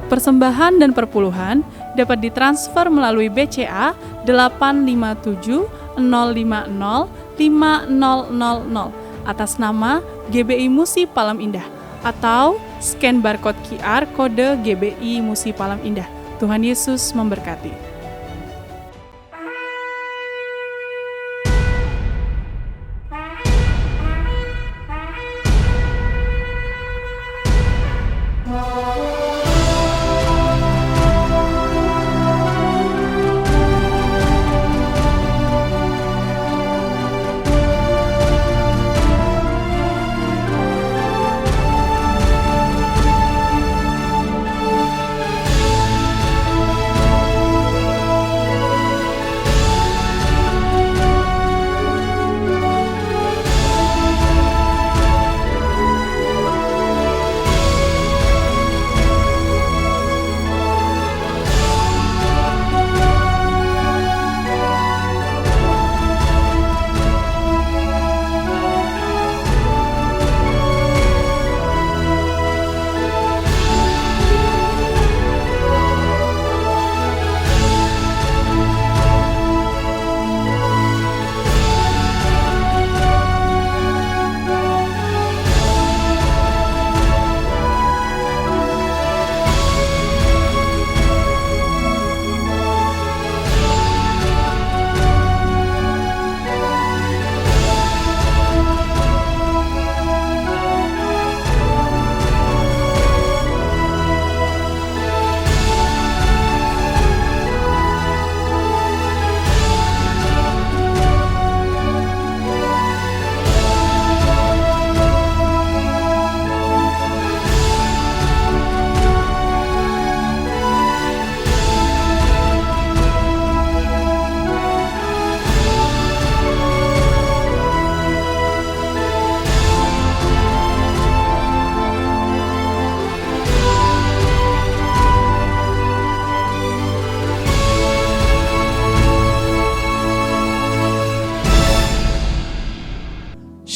Persembahan dan perpuluhan dapat ditransfer melalui BCA 857 050 5000 atas nama GBI Musi Palam Indah atau scan barcode QR kode GBI Musi Palam Indah. Tuhan Yesus memberkati.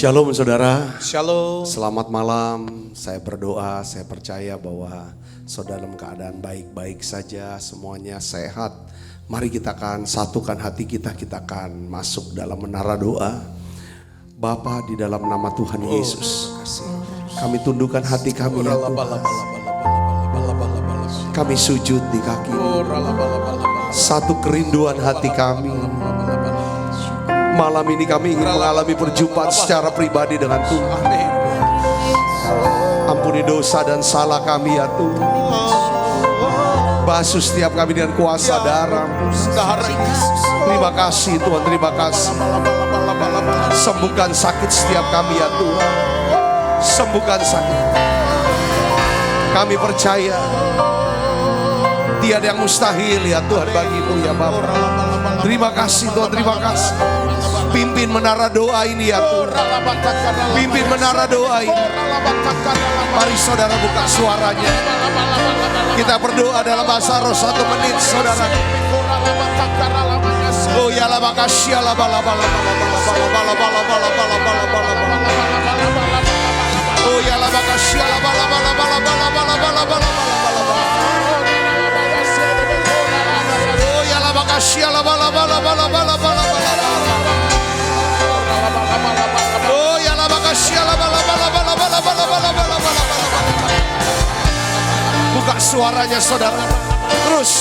Shalom saudara. Shalom. Selamat malam. Saya berdoa, saya percaya bahwa saudara dalam keadaan baik-baik saja, semuanya sehat. Mari kita akan satukan hati kita, kita akan masuk dalam menara doa. Bapa, di dalam nama Tuhan Yesus, kami tundukkan hati kami ya Tuhan. Kami sujud di kaki. Satu kerinduan hati kami. Malam ini kami ingin mengalami perjumpaan secara pribadi dengan Tuhan. Ampuni dosa dan salah kami ya Tuhan. Basuh setiap kami dengan kuasa darah. Terima kasih Tuhan, terima kasih. Sembuhkan sakit setiap kami ya Tuhan. Sembuhkan sakit. Kami percaya tiada yang mustahil ya Tuhan bagimu ya Bapa. Terima kasih Tuhan, terima kasih. Pimpin menara doa ini ya Tuhan. Pimpin menara doa ini. Mari saudara buka suaranya. Kita berdoa dalam bahasa roh 1 menit saudara. Oh ya la makasih la bala bala bala bala bala bala bala bala bala. Oh ya la makasih la bala bala bala bala bala bala bala bala. Oh ya la makasih la bala bala bala bala bala bala. Oh ya la makasih la bala bala bala bala bala bala bala bala. Buka suaranya saudara. Terus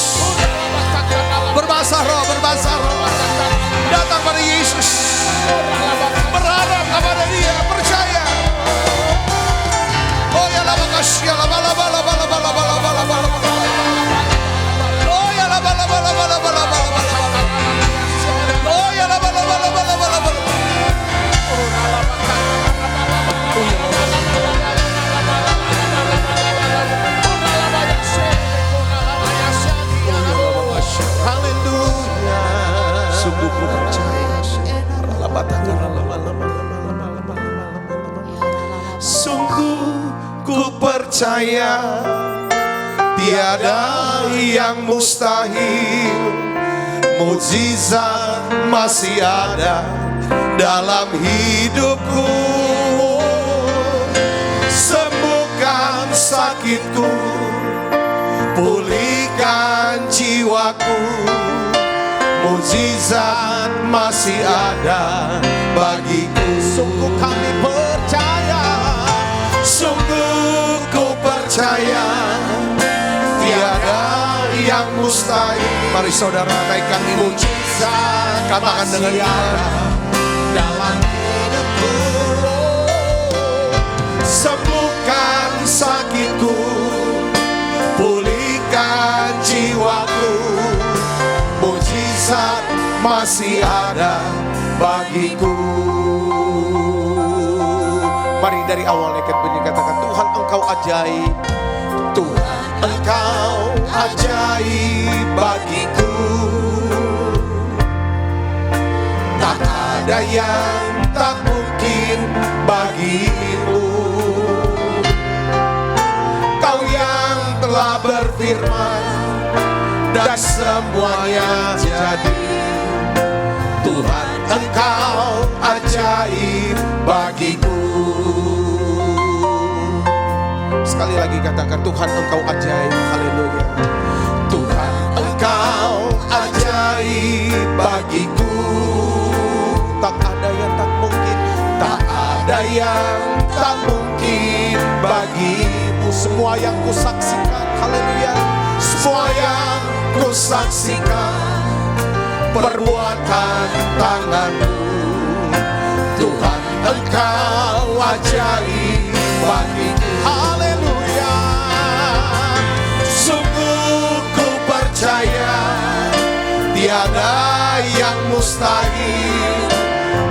berbahasa roh, berbahasa roh. Datang pada Yesus. Berharap kepada Dia, percaya. Oh ya la makasih la bala bala bala bala bala bala bala. Oh ya la bala bala bala bala bala. Oh ya la bala bala bala bala bala. Sungguh ku percaya. Sungguh ku percaya tiada yang mustahil. Mukjizat masih ada dalam hidupku. Sembuhkan sakitku, jiwaku, mujizat masih ada bagiku. Sungguh kami percaya, sungguh ku percaya, tiada yang mustahil. Mari saudara naikkan ini, mujizat katakan dengan iman. dalam hidupku. Sembuhkan sakitku, pulihkan jiwaku, mujizat masih ada bagiku. Mari dari awal nekat bunyi katakan, Tuhan Engkau ajaib, Tuhan Engkau ajaib bagiku, tak ada yang tak mungkin bagimu. Kau yang telah berfirman dan semuanya jadi. Tuhan Engkau ajaib bagiku. sekali lagi katakan, Tuhan Engkau ajaib. Haleluya. Tuhan Engkau ajaib bagiku, Tak ada yang tak mungkin, tak ada yang tak mungkin bagimu. semua yang kusaksikan, haleluya, Semua yang kusaksikan perbuatan tanganmu. Tuhan Engkau ajaib bagiku. haleluya. Sungguh ku percaya tiada yang mustahil.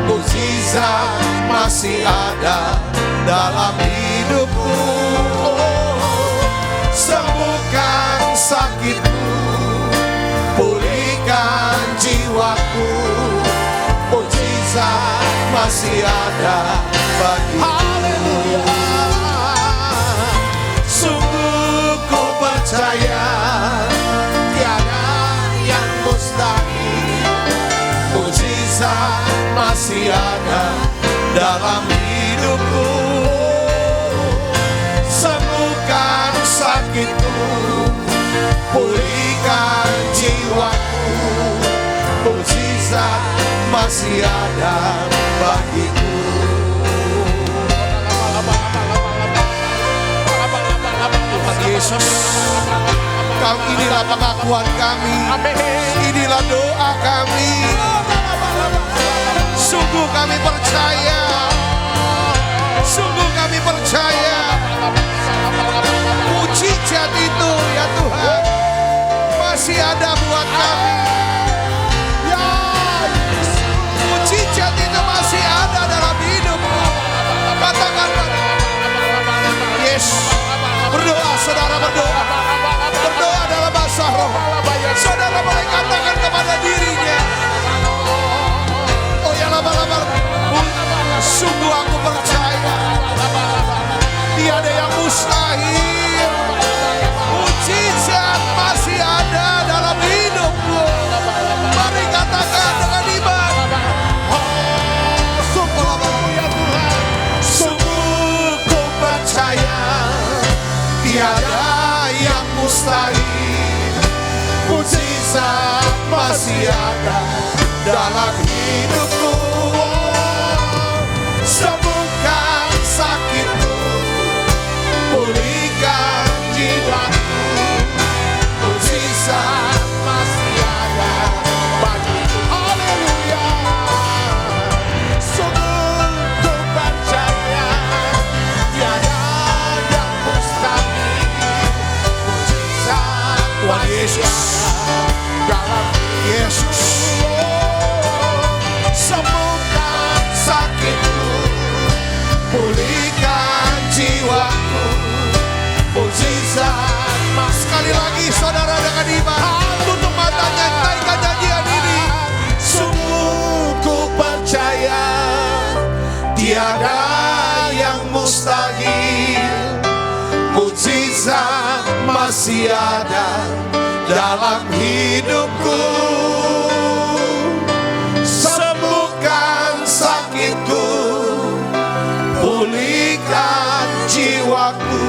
Mujizat masih ada dalam hidupku. Sembuhkan sakitku, pulihkan jiwaku, mujizat masih ada bagiku. Haleluya. Sungguh ku percaya tiada yang mustahil. Mujizat masih ada dalam hidupku. Sembuhkan sakitku, pulihkan jiwaku, mujizat masih ada bagiku. Tuhan Yesus, inilah pengakuan kami, inilah doa kami. Sungguh kami percaya, sungguh kami percaya, mujizat itu ya Tuhan masih ada buat kami. Ya, mujizat itu masih ada dalam hidupmu. Katakan, yes. Berdoa, saudara berdoa. Berdoa dalam bahasa roh. Saudara boleh katakan kepada dirinya, oh ya lama-lama, sungguh aku percaya tiada yang mustahil. Mujizat masih ada dalam hidupku. Mari katakan dengan iman, oh sungguh ya Tuhan, sungguh ku percaya tiada yang mustahil. Mujizat masih ada dalam hidupku. Sembuhkan sakitku, pulihkan jiwaku, mujizat masih ada bagiku. Haleluya. Sungguh ku percaya tiada yang mustahil. Mujizat Tuhan Yesus, dalam Yesus. Sembuhkan sakitku, pulihkan jiwaku, mujizat. Sekali lagi saudara dengan iman, tutup matanya, naikkan nyanyian ini. Sungguh ku percaya tiada yang mustahil. Mujizat masih ada dalam hidupku. Sembuhkan sakitku, pulihkan jiwaku,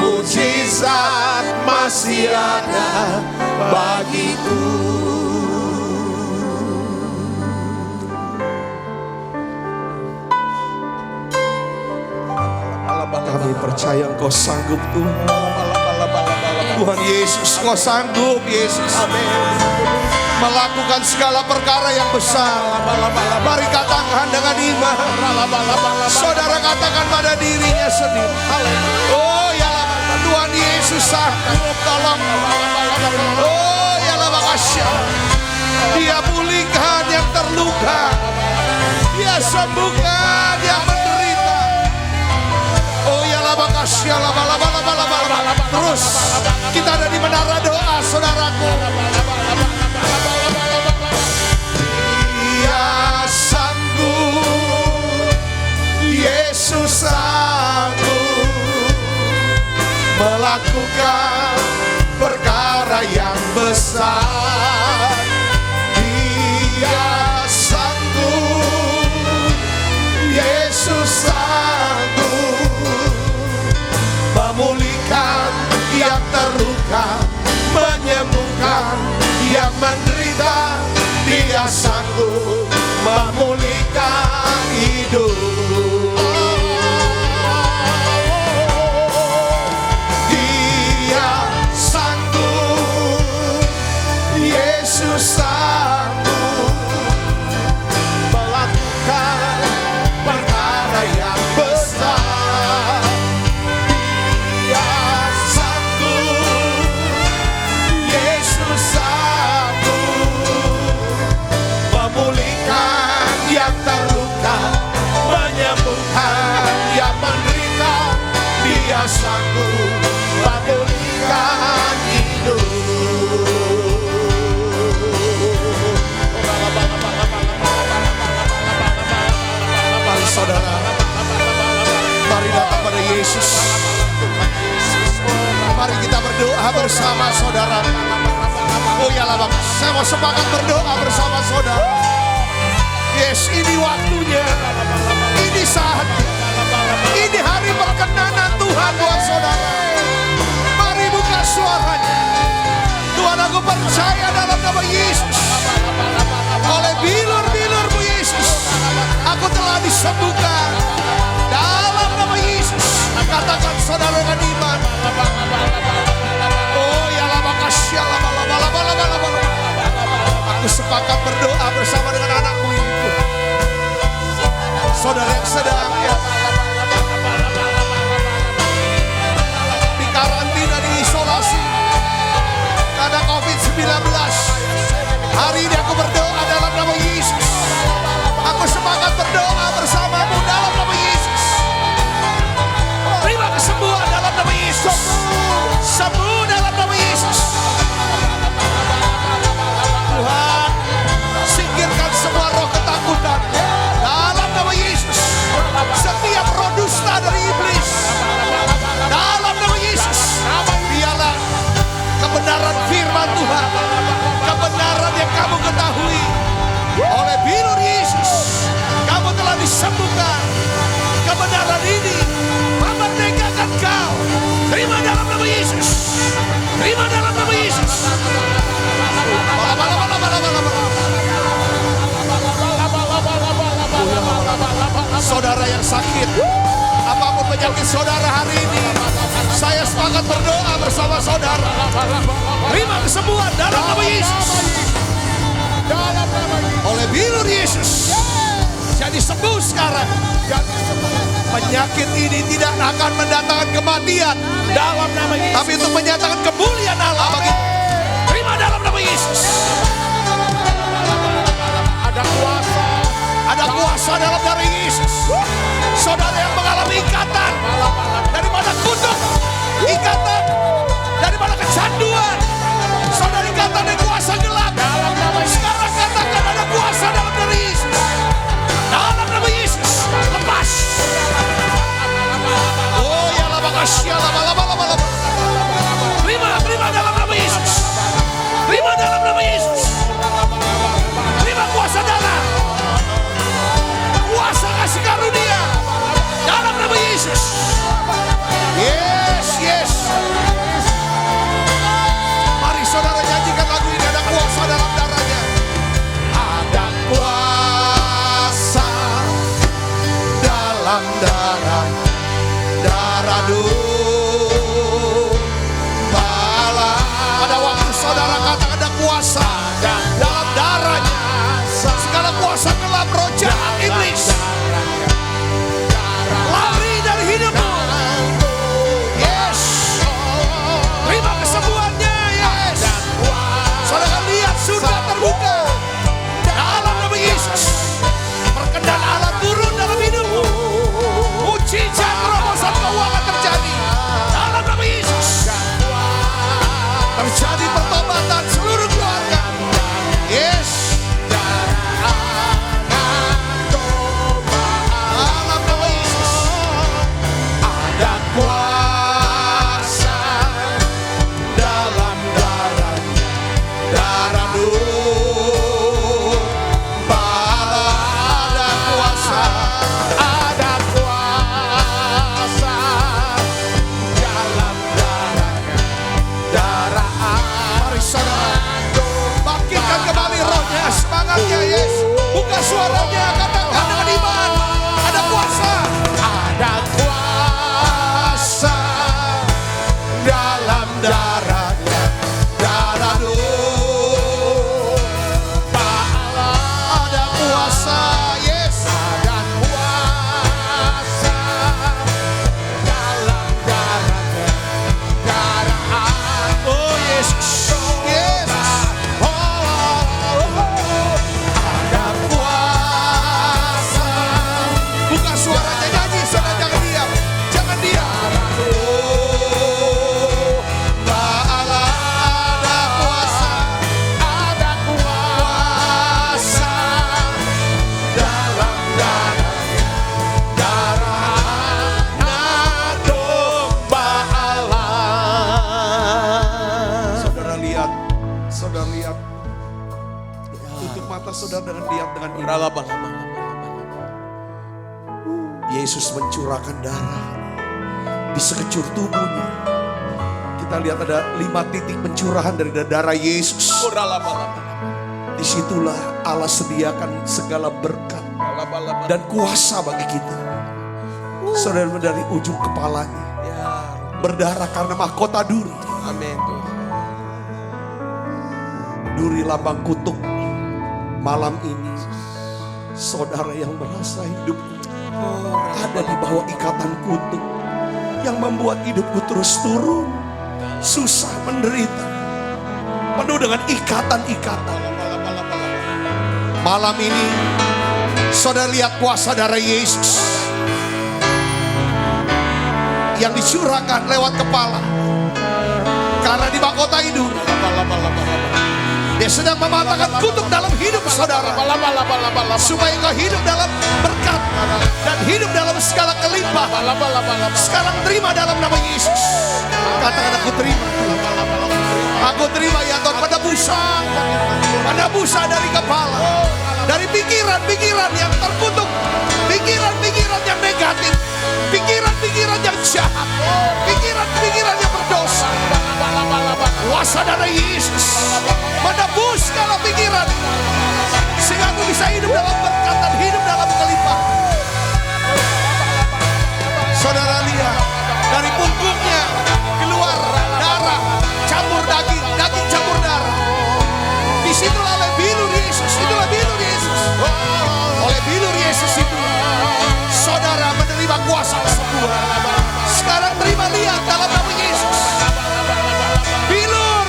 mujizat masih ada bagiku. Kami percaya Engkau sanggup Tuhan. Tuhan Yesus, Engkau sanggup Yesus. Melakukan segala perkara yang besar. Mari katakan dengan iman. Saudara katakan pada dirinya sendiri. Oh ya Tuhan Yesus sanggup tolong. Oh ya makasih. Dia pulihkan yang terluka. Dia sembuhkan yang menderita. Oh ya makasih. Terus kita ada di menara doa saudaraku. Dia sanggup, Yesus sanggup melakukan perkara yang besar. Dia sanggup, Yesus sanggup memulihkan yang terluka, menyembuhkan yang menderita. Dia sanggup memulihkan hidup. Dia sanggup, Yesus sanggup melakukan perkara yang besar. Dia sanggup, Yesus sanggup memulihkan yang terluka, menyembuhkan yang menderita. Dia sanggup memulihkan hidup. Mari saudara, mari datang pada Yesus. Mari kita berdoa bersama saudara. Oh ya lah Bapak, saya mau sepakat berdoa bersama saudara. Yes, ini waktunya. Ini saatnya. Ini hari perkenanan Tuhan buat saudara. Mari buka suaranya. Tuhan, aku percaya dalam nama Yesus. Oleh bilur-bilur-Mu Yesus, aku telah disembuhkan. Dalam nama Yesus, katakan saudara dengan iman. Oh ya lah makasih ya lah. Aku sepakat berdoa bersama dengan anakku ini Tuhan. Saudara yang sedang ya di karantina, di isolasi karena COVID-19. Hari ini aku berdoa dalam nama Yesus. Aku sepakat berdoa bersamamu dalam nama Yesus. Terima kesembuhan dalam nama Yesus. Sembuh dalam nama Yesus. Tuhan, singkirkan semua roh ketakutan dalam nama Yesus. Setiap roh dusta dari iblis dalam nama Yesus. Biarlah kebenaran firman Tuhan, kebenaran yang kamu ketahui oleh bilur Yesus, kamu telah disembuhkan. Kebenaran ini memerdekakan kau. Terima dalam nama Yesus. Terima dalam nama Yesus. Saudara yang sakit, apapun penyakit saudara hari ini, saya sepakat berdoa bersama saudara. Terima kesembuhan dalam nama Yesus. Oleh bilur Yesus, jadi sembuh sekarang. Penyakit ini tidak akan mendatangkan kematian dalam nama Yesus, tapi untuk menyatakan kemuliaan Allah bagi. Terima dalam nama Yesus. Ada kuasa dalam darah Yesus. Saudara yang mengalami ikatan daripada kutuk, ikatan daripada kecanduan, saudara ikatan dari kuasa gelap, sekarang katakan ada kuasa dalam darah Yesus. Dalam nama Yesus, lepas. Oh ya lama kasih, lama. Terima dalam nama Yesus. Terima dalam nama Yesus. Terima kuasa darah, kuasa kasih karunia dalam nama Yesus. Yes. Terjadi pertobatan seluruh keluarga. Yes. Dalam nama Yesus. Ada kuasa dalam darahnya. Darah domba ada kuasa. Ada kuasa dalam darahnya. Darah. Mari saudara, bangkitkan kembali rohnya, semangatnya. Yes. Buka suaranya, katakan dengan iman. Ada kuasa. Ada kuasa dalam darahnya. Darah domba Allah. Ada kuasa. Yes. Ada kuasa dalam darahnya. Darah. Oh Yesus. Yes. Ada kuasa. Buka suaranya, nyanyi, saudara, jangan diam. Jangan diam. Allah ada kuasa. Ada kuasa dalam darahnya. Darah domba Allah. Saudara lihat. Saudara lihat. Tutup mata saudara dengan lihat dengan iman. Yesus mencurahkan darah di sekejur tubuhnya. Kita lihat ada 5 titik pencurahan dari darah Yesus. Disitulah Allah sediakan segala berkat dan kuasa bagi kita. Saudara, dari ujung kepalanya berdarah karena mahkota duri. Amin Tuhan. Duri lambang kutuk. Malam ini saudara yang merasa hidup ada di bawah ikatan kutuk yang membuat hidupku terus turun, susah, menderita, penuh dengan ikatan-ikatan. Malam ini saudara lihat kuasa darah Yesus yang dicurahkan lewat kepala karena di mahkota hidup. Dia sedang mematahkan kutuk dalam hidup saudara, supaya engkau hidup dalam berkat dan hidup dalam segala kelimpahan. Sekarang terima dalam nama Yesus. Katakan, aku terima. Aku terima ya Tuhan, pada busa dari kepala, dari pikiran-pikiran yang terkutuk, pikiran-pikiran yang negatif, pikiran-pikiran yang jahat, pikiran-pikiran yang berdosa. Kuasa darah Yesus menebus segala pikiran, sehingga aku bisa hidup dalam berkat dan hidup dalam kelimpahan. Saudara lihat, dari punggungnya keluar darah campur daging, daging campur darah. Disitulah oleh bilur Yesus, itulah bilur Yesus. Oleh bilur Yesus itu saudara menerima kuasa kesembuhan. Sekarang terima, lihat dalam nama Yesus. Bilur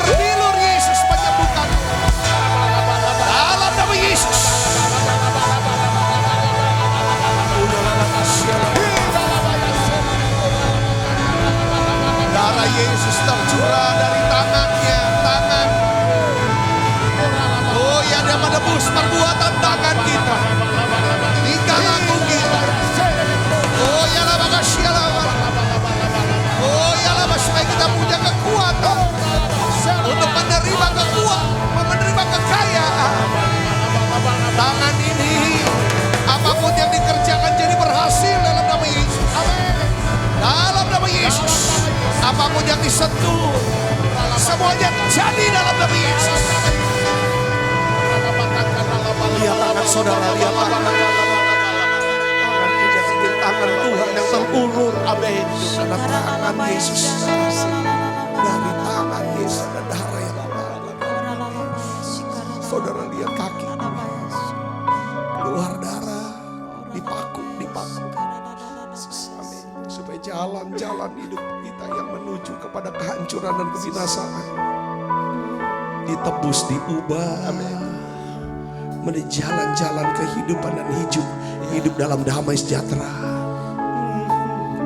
Yesus menyembuhkan. Dalam nama Yesus. Darah Yesus tercurah dari tangannya, tangan. Oh ya, dia menebus perbuatan tangan kita, tingkah laku kita. Oh ya lah, makasih lah. Oh ya lah, supaya kita punya kekuatan untuk menerima kekuatan, menerima kekayaan. Tangan ini, apapun yang dikerjakan jadi berhasil dalam nama Yesus. Dalam nama Yesus. Apapun yang disentuh, semuanya jadi dalam nama Yesus. Lihat tangan saudara, lihat tangan. Tangan Tuhan yang terulur. Amin. Karena tangan Yesus. Dari tangan Yesus ada darah yang mengalir. Saudara lihat kaki. Keluar darah. Dipaku. Amin. Supaya jalan-jalan hidup kita yang menuju kepada kehancuran dan kebinasaan ditebus, diubah. Amin. Menjadi jalan-jalan kehidupan dan hidup dalam damai sejahtera.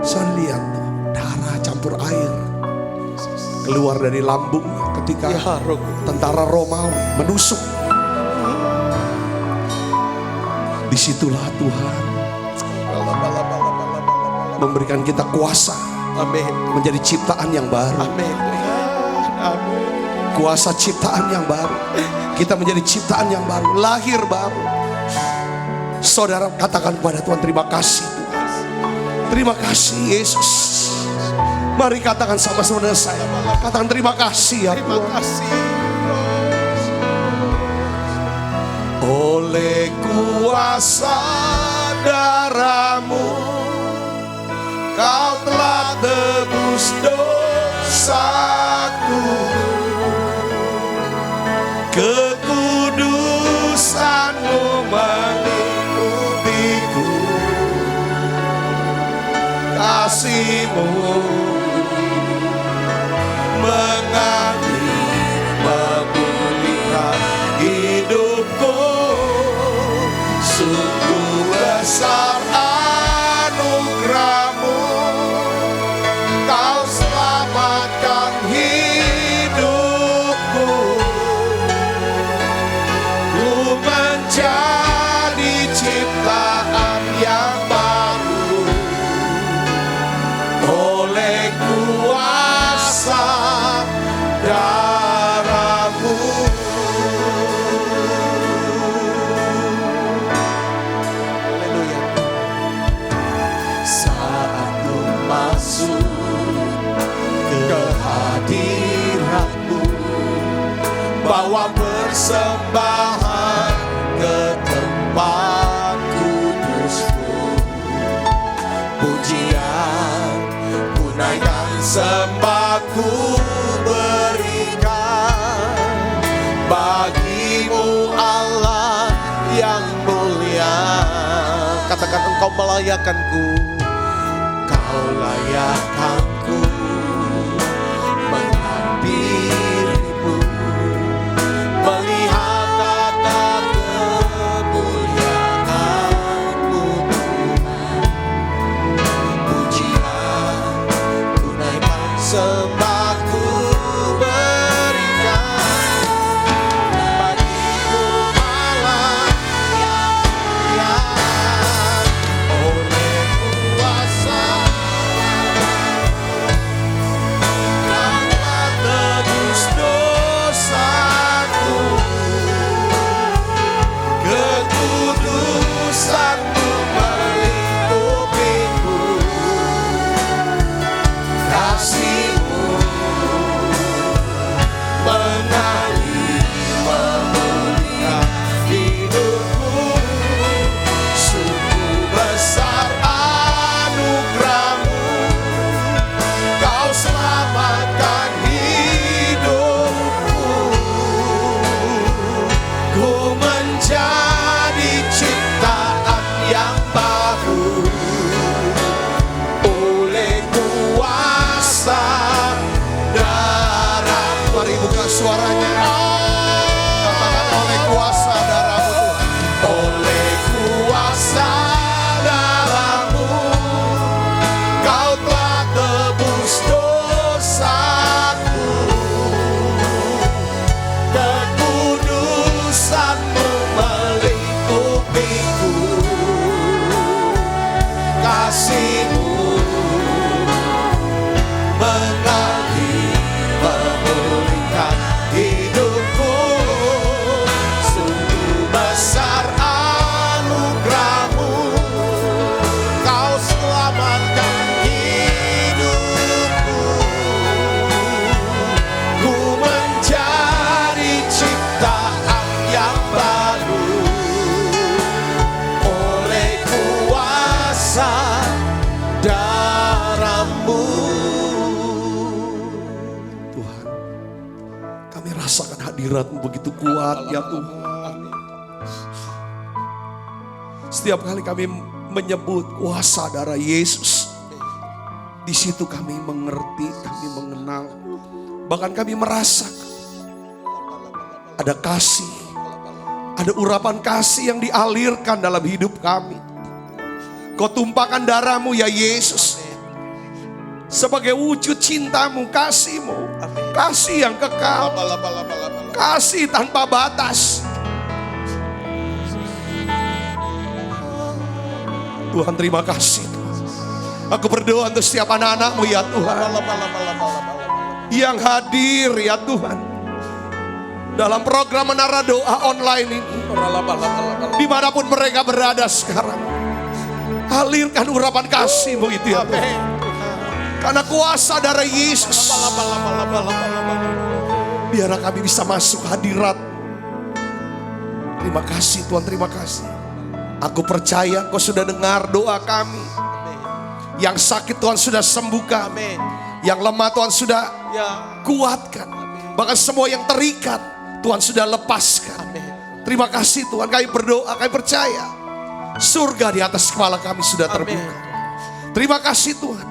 Saya lihat darah campur air keluar dari lambungnya ketika Ya, Roh tentara Romawi menusuk. Disitulah Tuhan memberikan kita kuasa Amin. menjadi ciptaan yang baru. Amin. Amin. Kuasa ciptaan yang baru. Kita menjadi ciptaan yang baru, lahir baru. Saudara katakan kepada Tuhan, terima kasih Tuhan. Terima kasih Yesus. Mari katakan sama saudara saya. Katakan terima kasih ya Terima Tuhan. kasih. Oleh kuasa darah-Mu, Kau telah tebus dosaku. Kekudusan-Mu mengikutiku. Kasih-Mu mengalir memulihkan hidupku. Sungguh besar anugerah-Mu, Kau selamatkan hidupku. Ku menjadi ciptaan yang baru oleh kuasa darah-Mu. Haleluya. Saat ku masuk ke hadirat-Mu, bawa persembahan ke tempat kudus-Mu. Pujian ku naikkan, sembah ku berikan bagi-Mu Allah yang mulia. Katakan Engkau melayakanku. Kau layakkanku menghampirimu, melihat tata kemuliaan-Mu Tuhan. Pujian ku naikkan, sembah ku berikan bagi-Mu Allah yang mulia. Oleh kuasa Kau telah tebus dosaku. Kekudusan-Mu melingkupiku. Kasih-Mu mengalir memulihkan hidupku. Sungguh besar anugerah-Mu, Kau selamatkan hidupku. Ku menjadi ciptaan yang baru oleh kuasa darah. Mari buka suaranya. Katakan oleh kuasa darah-Mu Tuhan. Oleh kuasa darah-Mu, Kau telah tebus dosaku. Kekudusan-Mu melingkupiku. Kasih-Mu mengalir memulihkan hidupku. Sungguh besar anugerah-Mu, Kau selamatkan hidupku. Ku menjadi ciptaan yang baru oleh kuasa darah-Mu. Tuhan, kami rasakan hadirat-Mu begitu kuat ya Tuhan. Setiap kali kami menyebut kuasa darah Yesus, di situ kami mengerti, kami mengenal, bahkan kami merasakan ada kasih, ada urapan kasih yang dialirkan dalam hidup kami. Kau tumpahkan darah-Mu ya Yesus, sebagai wujud cinta-Mu, kasih-Mu. Kasih yang kekal. Kasih tanpa batas. Tuhan, terima kasih. Aku berdoa untuk setiap anak-anak-Mu ya Tuhan, yang hadir ya Tuhan dalam program Menara Doa online ini, dimanapun mereka berada sekarang. Alirkan urapan kasih-Mu itu ya Tuhan. Karena kuasa darah Yesus, biarlah kami bisa masuk hadirat. Terima kasih Tuhan, terima kasih. Aku percaya Kau sudah dengar doa kami. Yang sakit Tuhan sudah sembuhkan. Yang lemah Tuhan sudah kuatkan. Bahkan semua yang terikat Tuhan sudah lepaskan. Terima kasih Tuhan, kami berdoa, kami percaya surga di atas kepala kami sudah terbuka. Terima kasih Tuhan,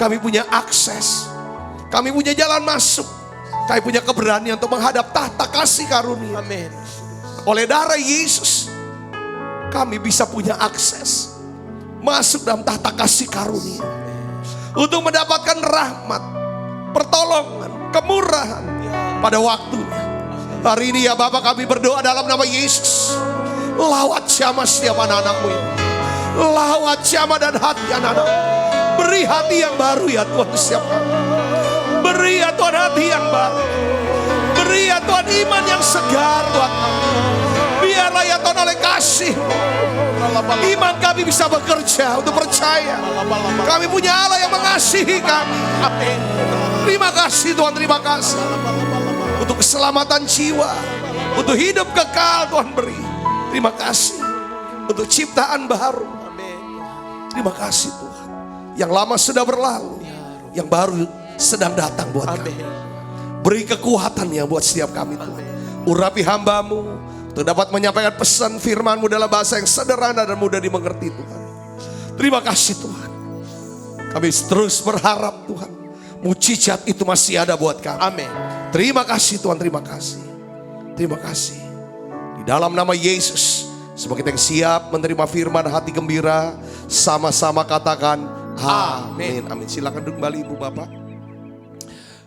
kami punya akses, kami punya jalan masuk, kami punya keberanian untuk menghadap tahta kasih karunia. Oleh darah Yesus, kami bisa punya akses masuk dalam tahta kasih karunia untuk mendapatkan rahmat, pertolongan, kemurahan pada waktunya. Hari ini ya Bapak, kami berdoa dalam nama Yesus. Lawat jamah setiap anak-anak-Mu ini. Lawat jamah dan hati anak-anak. Beri hati yang baru ya Tuhan setiap kami. Beri ya Tuhan hati yang baru. Beri ya Tuhan iman yang segar Tuhan. Biarlah ya Tuhan oleh kasih iman kami bisa bekerja untuk percaya kami punya Allah yang mengasihi kami. Terima kasih Tuhan, terima kasih untuk keselamatan jiwa, untuk hidup kekal Tuhan beri. Terima kasih untuk ciptaan baru. Terima kasih Tuhan, yang lama sudah berlalu, yang baru sedang datang buat kami. Beri kekuatannya buat setiap kami Tuhan. Urapi hamba-Mu untuk dapat menyampaikan pesan firman-Mu dalam bahasa yang sederhana dan mudah dimengerti Tuhan. Terima kasih Tuhan. Kami terus berharap Tuhan, mujizat itu masih ada buat kami. Amin. Terima kasih Tuhan, terima kasih. Terima kasih. Di dalam nama Yesus, sebagai kita yang siap menerima firman hati gembira, sama-sama katakan amin. Amin. Silakan duduk kembali Ibu Bapak.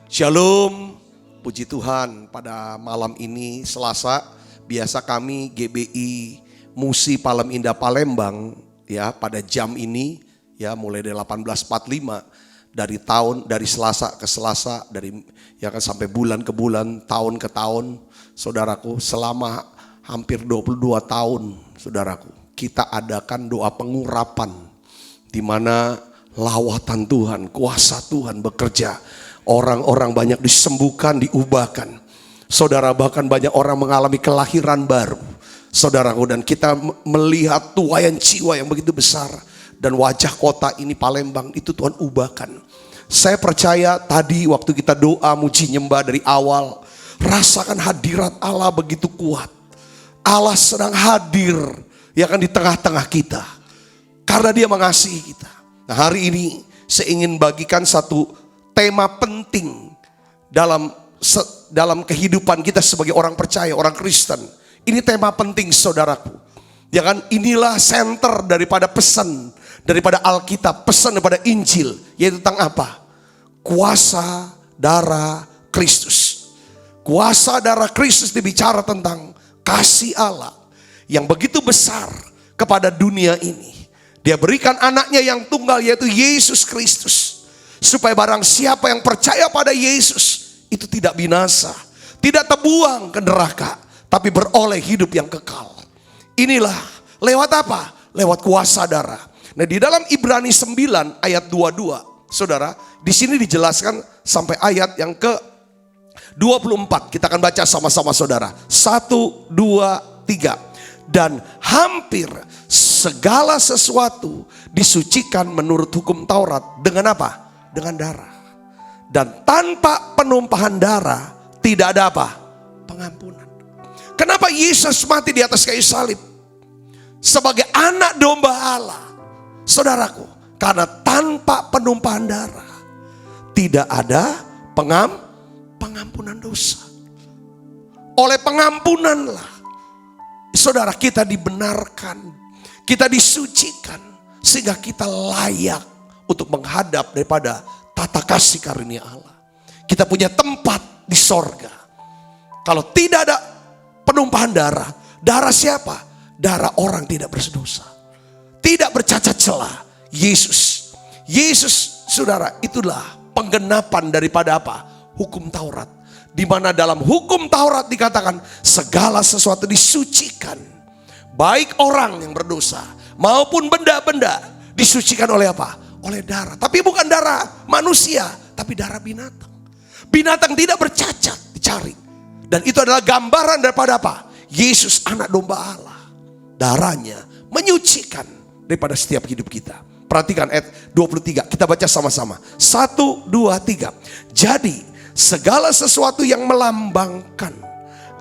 Shalom. Puji Tuhan, pada malam ini Selasa, biasa kami GBI Musi Palem Indah Palembang ya pada jam ini ya mulai dari 18.45 dari Selasa ke Selasa, dari ya kan sampai bulan ke bulan, tahun ke tahun, saudaraku, selama hampir 22 tahun, saudaraku, kita adakan doa pengurapan di mana lawatan Tuhan, kuasa Tuhan bekerja. Orang-orang banyak disembuhkan, diubahkan. Saudara, bahkan banyak orang mengalami kelahiran baru. Saudaraku, dan kita melihat tuaian jiwa yang begitu besar. Dan wajah kota ini Palembang itu Tuhan ubahkan. Saya percaya tadi waktu kita doa muji nyembah dari awal, rasakan hadirat Allah begitu kuat. Allah sedang hadir ya kan di tengah-tengah kita. Karena Dia mengasihi kita. Nah, hari ini saya ingin bagikan satu tema penting dalam kehidupan kita sebagai orang percaya, orang Kristen. Ini tema penting saudaraku. Ya kan, inilah center daripada pesan, daripada Alkitab, pesan daripada Injil, yaitu tentang apa? Kuasa darah Kristus. Kuasa darah Kristus dibicara tentang kasih Allah yang begitu besar kepada dunia ini. Dia berikan anaknya yang tunggal, yaitu Yesus Kristus, supaya barang siapa yang percaya pada Yesus itu tidak binasa, tidak terbuang ke neraka, tapi beroleh hidup yang kekal. Inilah lewat apa? Lewat kuasa darah. Nah, di dalam Ibrani 9 ayat 22, saudara, di sini dijelaskan sampai ayat yang ke 24. Kita akan baca sama-sama saudara. 1, 2, 3. Dan hampir segala sesuatu disucikan menurut hukum Taurat dengan apa? Dengan darah. Dan tanpa penumpahan darah tidak ada apa? Pengampunan. Kenapa Yesus mati di atas kayu salib? Sebagai anak domba Allah. Saudaraku, karena tanpa penumpahan darah tidak ada pengampunan dosa. Oleh pengampunanlah saudara kita dibenarkan, kita disucikan, sehingga kita layak untuk menghadap daripada tata kasih karunia Allah. Kita punya tempat di sorga. Kalau tidak ada penumpahan darah, darah siapa? Darah orang tidak berdosa, tidak bercacat celah. Yesus, saudara, itulah penggenapan daripada apa? Hukum Taurat. Di mana dalam hukum Taurat dikatakan segala sesuatu disucikan. Baik orang yang berdosa maupun benda-benda disucikan oleh apa? Oleh darah. Tapi bukan darah manusia, tapi darah binatang. Binatang tidak bercacat dicari. Dan itu adalah gambaran daripada apa? Yesus anak domba Allah. Darahnya menyucikan daripada setiap hidup kita. Perhatikan ayat 23, kita baca sama-sama. 1, 2, 3. Jadi segala sesuatu yang melambangkan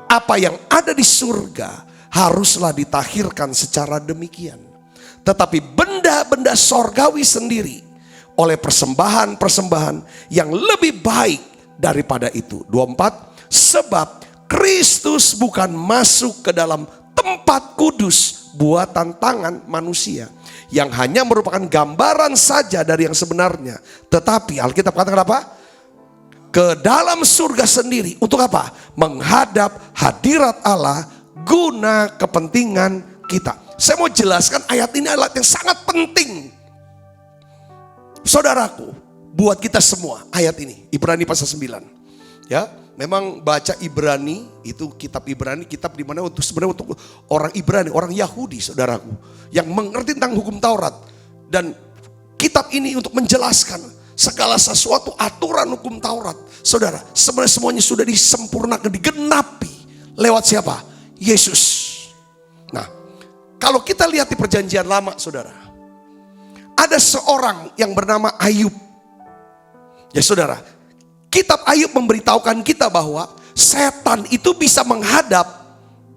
apa yang ada di surga haruslah ditahirkan secara demikian. Tetapi benda-benda sorgawi sendiri oleh persembahan-persembahan yang lebih baik daripada itu. 24, sebab Kristus bukan masuk ke dalam tempat kudus buatan tangan manusia, yang hanya merupakan gambaran saja dari yang sebenarnya. Tetapi Alkitab katakan apa? Ke dalam surga sendiri. Untuk apa? Menghadap hadirat Allah guna kepentingan kita. Saya mau jelaskan ayat ini adalah yang sangat penting, saudaraku, buat kita semua. Ayat ini Ibrani pasal 9. Ya, memang baca Ibrani itu kitab Ibrani, kitab di mana untuk sebenarnya untuk orang Ibrani, orang Yahudi, saudaraku, yang mengerti tentang hukum Taurat. Dan kitab ini untuk menjelaskan segala sesuatu aturan hukum Taurat. Saudara, sebenarnya semuanya sudah disempurnakan, digenapi lewat siapa? Yesus. Nah, kalau kita lihat di perjanjian lama, saudara, ada seorang yang bernama Ayub. Ya saudara, kitab Ayub memberitahukan kita bahwa setan itu bisa menghadap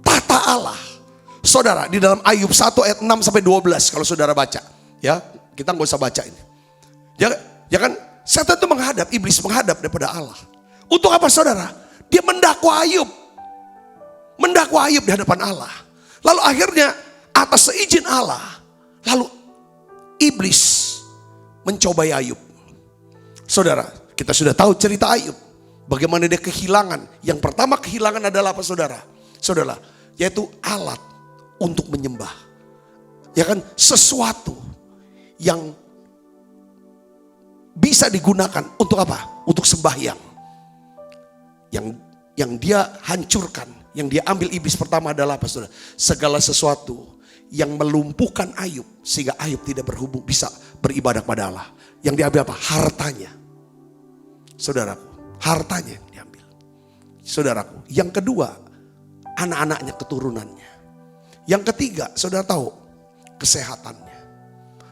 tahta Allah. Saudara, di dalam Ayub 1 ayat 6 sampai 12 kalau saudara baca. Ya, kita nggak usah baca ini. Ya kan, setan itu menghadap, iblis menghadap daripada Allah. Untuk apa saudara? Dia mendakwa Ayub. Mendakwa Ayub di hadapan Allah. Lalu akhirnya atas seizin Allah, lalu iblis mencobai Ayub. Saudara, kita sudah tahu cerita Ayub. Bagaimana dia kehilangan. Yang pertama kehilangan adalah apa saudara? Saudara, yaitu alat untuk menyembah. Ya kan, sesuatu yang bisa digunakan untuk apa? Untuk sembahyang. Yang dia hancurkan, yang dia ambil iblis pertama adalah apa saudara? Segala sesuatu yang melumpuhkan Ayub sehingga Ayub tidak bisa beribadah kepada Allah. Yang diambil apa? Hartanya. Saudaraku, hartanya yang diambil. Saudaraku, yang kedua, anak-anaknya, keturunannya. Yang ketiga, saudara tahu, kesehatannya.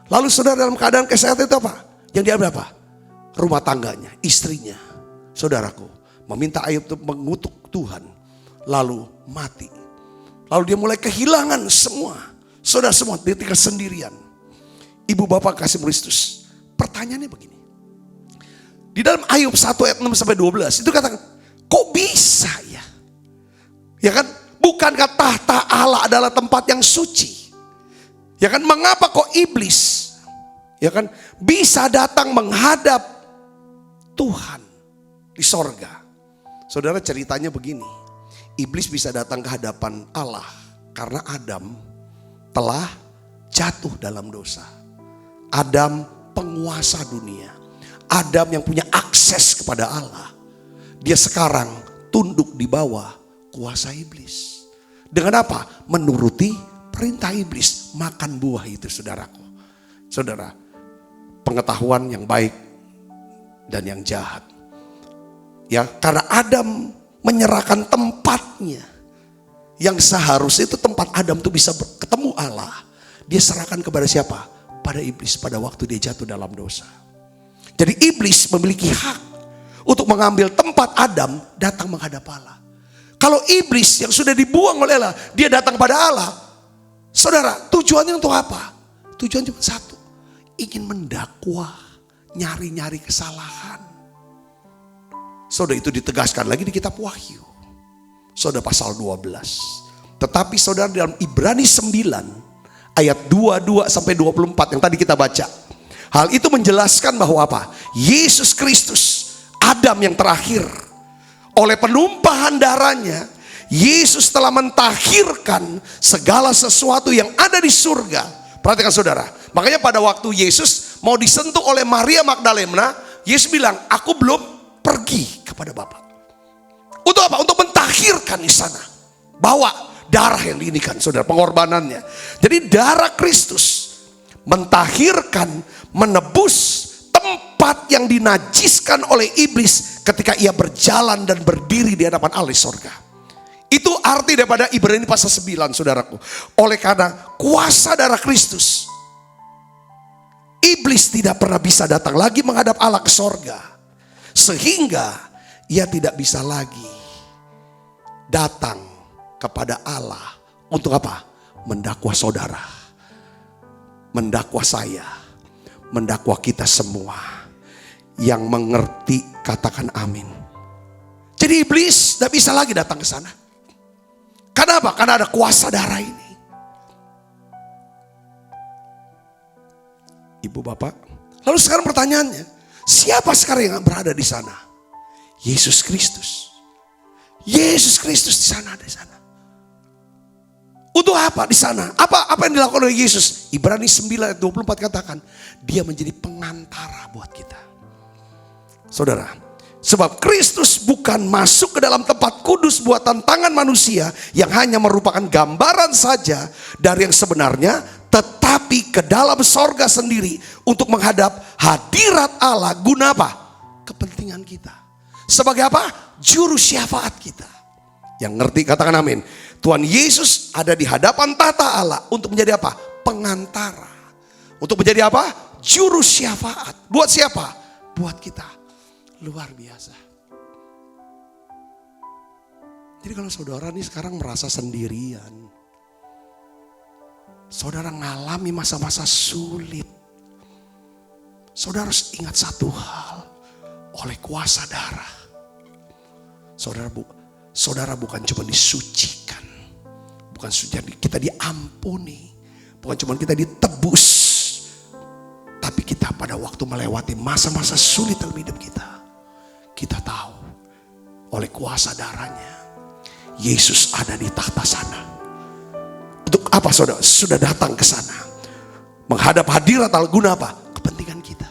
Lalu saudara dalam keadaan kesehatan itu apa? Yang diambil apa? Rumah tangganya, istrinya. Saudaraku, meminta Ayub untuk mengutuk Tuhan, lalu mati. Lalu dia mulai kehilangan semua. Saudara semua, dia tinggal sendirian. Ibu bapak kasih Kristus. Pertanyaannya begini. Di dalam Ayub 1 ayat 6 sampai 12 itu katakan, kok bisa ya? Ya kan, bukankah tahta Allah adalah tempat yang suci? Ya kan, mengapa kok iblis ya kan bisa datang menghadap Tuhan di sorga? Saudara, ceritanya begini. Iblis bisa datang ke hadapan Allah karena Adam telah jatuh dalam dosa. Adam penguasa dunia. Adam yang punya akses kepada Allah. Dia sekarang tunduk di bawah kuasa iblis. Dengan apa? Menuruti perintah iblis. Makan buah itu saudaraku. Saudara, pengetahuan yang baik dan yang jahat. Ya, karena Adam menyerahkan tempatnya. Yang seharusnya itu tempat Adam tuh bisa ketemu Allah. Dia serahkan kepada siapa? Pada iblis pada waktu dia jatuh dalam dosa. Jadi iblis memiliki hak untuk mengambil tempat Adam datang menghadap Allah. Kalau iblis yang sudah dibuang oleh Allah, dia datang kepada Allah. Saudara, tujuannya untuk apa? Tujuan cuma satu. Ingin mendakwa, nyari-nyari kesalahan. Saudara, itu ditegaskan lagi di kitab Wahyu. Saudara, pasal 12. Tetapi saudara, dalam Ibrani 9 ayat 22 sampai 24 yang tadi kita baca. Hal itu menjelaskan bahwa apa? Yesus Kristus Adam yang terakhir. Oleh penumpahan darahnya, Yesus telah mentahirkan segala sesuatu yang ada di surga. Perhatikan saudara. Makanya pada waktu Yesus mau disentuh oleh Maria Magdalena, Yesus bilang, aku belum pergi kepada Bapa. Untuk apa? Untuk mentahirkan di sana. Bawa darah yang diinikan, saudara, pengorbanannya. Jadi darah Kristus mentahirkan, menebus tempat yang dinajiskan oleh iblis ketika ia berjalan dan berdiri di hadapan Allah di sorga. Itu arti daripada Ibrani pasal 9, saudaraku. Oleh karena kuasa darah Kristus, iblis tidak pernah bisa datang lagi menghadap Allah ke sorga. Sehingga ia tidak bisa lagi datang kepada Allah untuk apa? Mendakwa saudara, mendakwa saya, mendakwa kita semua. Yang mengerti katakan amin. Jadi iblis tidak bisa lagi datang ke sana. Karena apa? Karena ada kuasa darah ini. Ibu bapak, lalu sekarang pertanyaannya, siapa sekarang yang berada di sana? Yesus Kristus. Yesus Kristus di sana, ada di sana. Untuk apa di sana? Apa yang dilakukan oleh Yesus? Ibrani 9 ayat 24 katakan, dia menjadi pengantara buat kita. Saudara, sebab Kristus bukan masuk ke dalam tempat kudus buatan tangan manusia yang hanya merupakan gambaran saja dari yang sebenarnya, tetapi ke dalam sorga sendiri untuk menghadap hadirat Allah. Guna apa? Kepentingan kita. Sebagai apa? Juru syafaat kita. Yang ngerti katakan amin. Tuhan Yesus ada di hadapan tata Allah untuk menjadi apa? Pengantara. Untuk menjadi apa? Juru syafaat. Buat siapa? Buat kita. Luar biasa. Jadi kalau saudara nih sekarang merasa sendirian, saudara ngalami masa-masa sulit, saudara harus ingat satu hal. Oleh kuasa darah, saudara bukan cuma disucikan, bukan kita diampuni, bukan cuma kita ditebus, tapi kita pada waktu melewati masa-masa sulit dalam hidup kita tahu oleh kuasa darahnya Yesus ada di tahta sana. Untuk apa saudara? Sudah datang ke sana menghadap hadirat Allah. Guna apa? Kepentingan kita.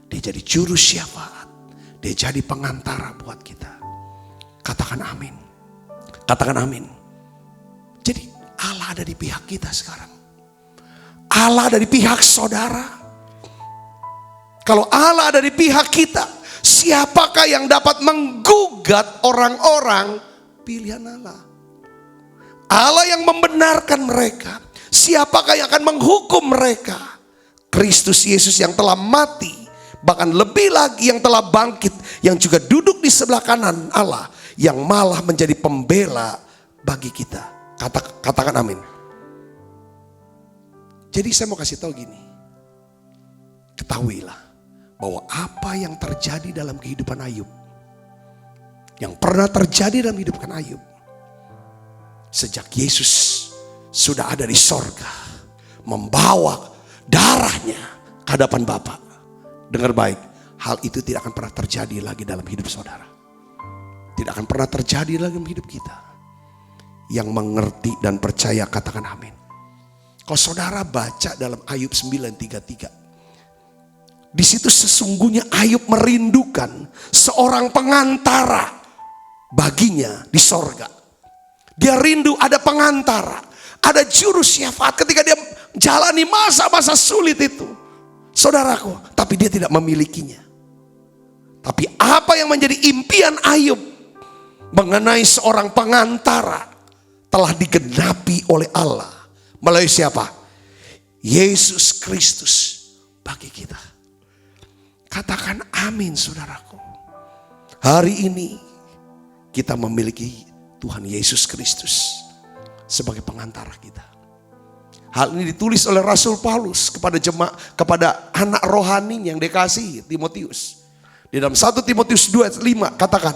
Dia jadi juru syafaat, dia jadi pengantara buat kita. Katakan amin. Katakan amin. Jadi Allah ada di pihak kita sekarang. Allah ada di pihak saudara. Kalau Allah ada di pihak kita, siapakah yang dapat menggugat orang-orang pilihan Allah? Allah yang membenarkan mereka. Siapakah yang akan menghukum mereka? Kristus Yesus yang telah mati, bahkan lebih lagi yang telah bangkit, yang juga duduk di sebelah kanan Allah, yang malah menjadi pembela bagi kita. Katakan amin. Jadi saya mau kasih tahu gini. Ketahuilah bahwa apa yang terjadi dalam kehidupan Ayub, yang pernah terjadi dalam kehidupan Ayub, sejak Yesus sudah ada di sorga, membawa darahnya ke hadapan Bapa. Dengar baik, hal itu tidak akan pernah terjadi lagi dalam hidup saudara. Tidak akan pernah terjadi lagi dalam hidup kita. Yang mengerti dan percaya katakan amin. Kalau saudara baca dalam Ayub 9:33, di situ sesungguhnya Ayub merindukan seorang pengantara baginya di sorga. Dia rindu ada pengantara, ada juru syafaat ketika dia jalani masa-masa sulit itu. Saudaraku, tapi dia tidak memilikinya. Tapi apa yang menjadi impian Ayub mengenai seorang pengantara telah digenapi oleh Allah. Melalui siapa? Yesus Kristus bagi kita. Katakan amin saudaraku. Hari ini kita memiliki Tuhan Yesus Kristus sebagai pengantara kita. Hal ini ditulis oleh Rasul Paulus kepada anak rohani yang dikasihi Timotius. Di dalam 1 Timotius 2:5 katakan,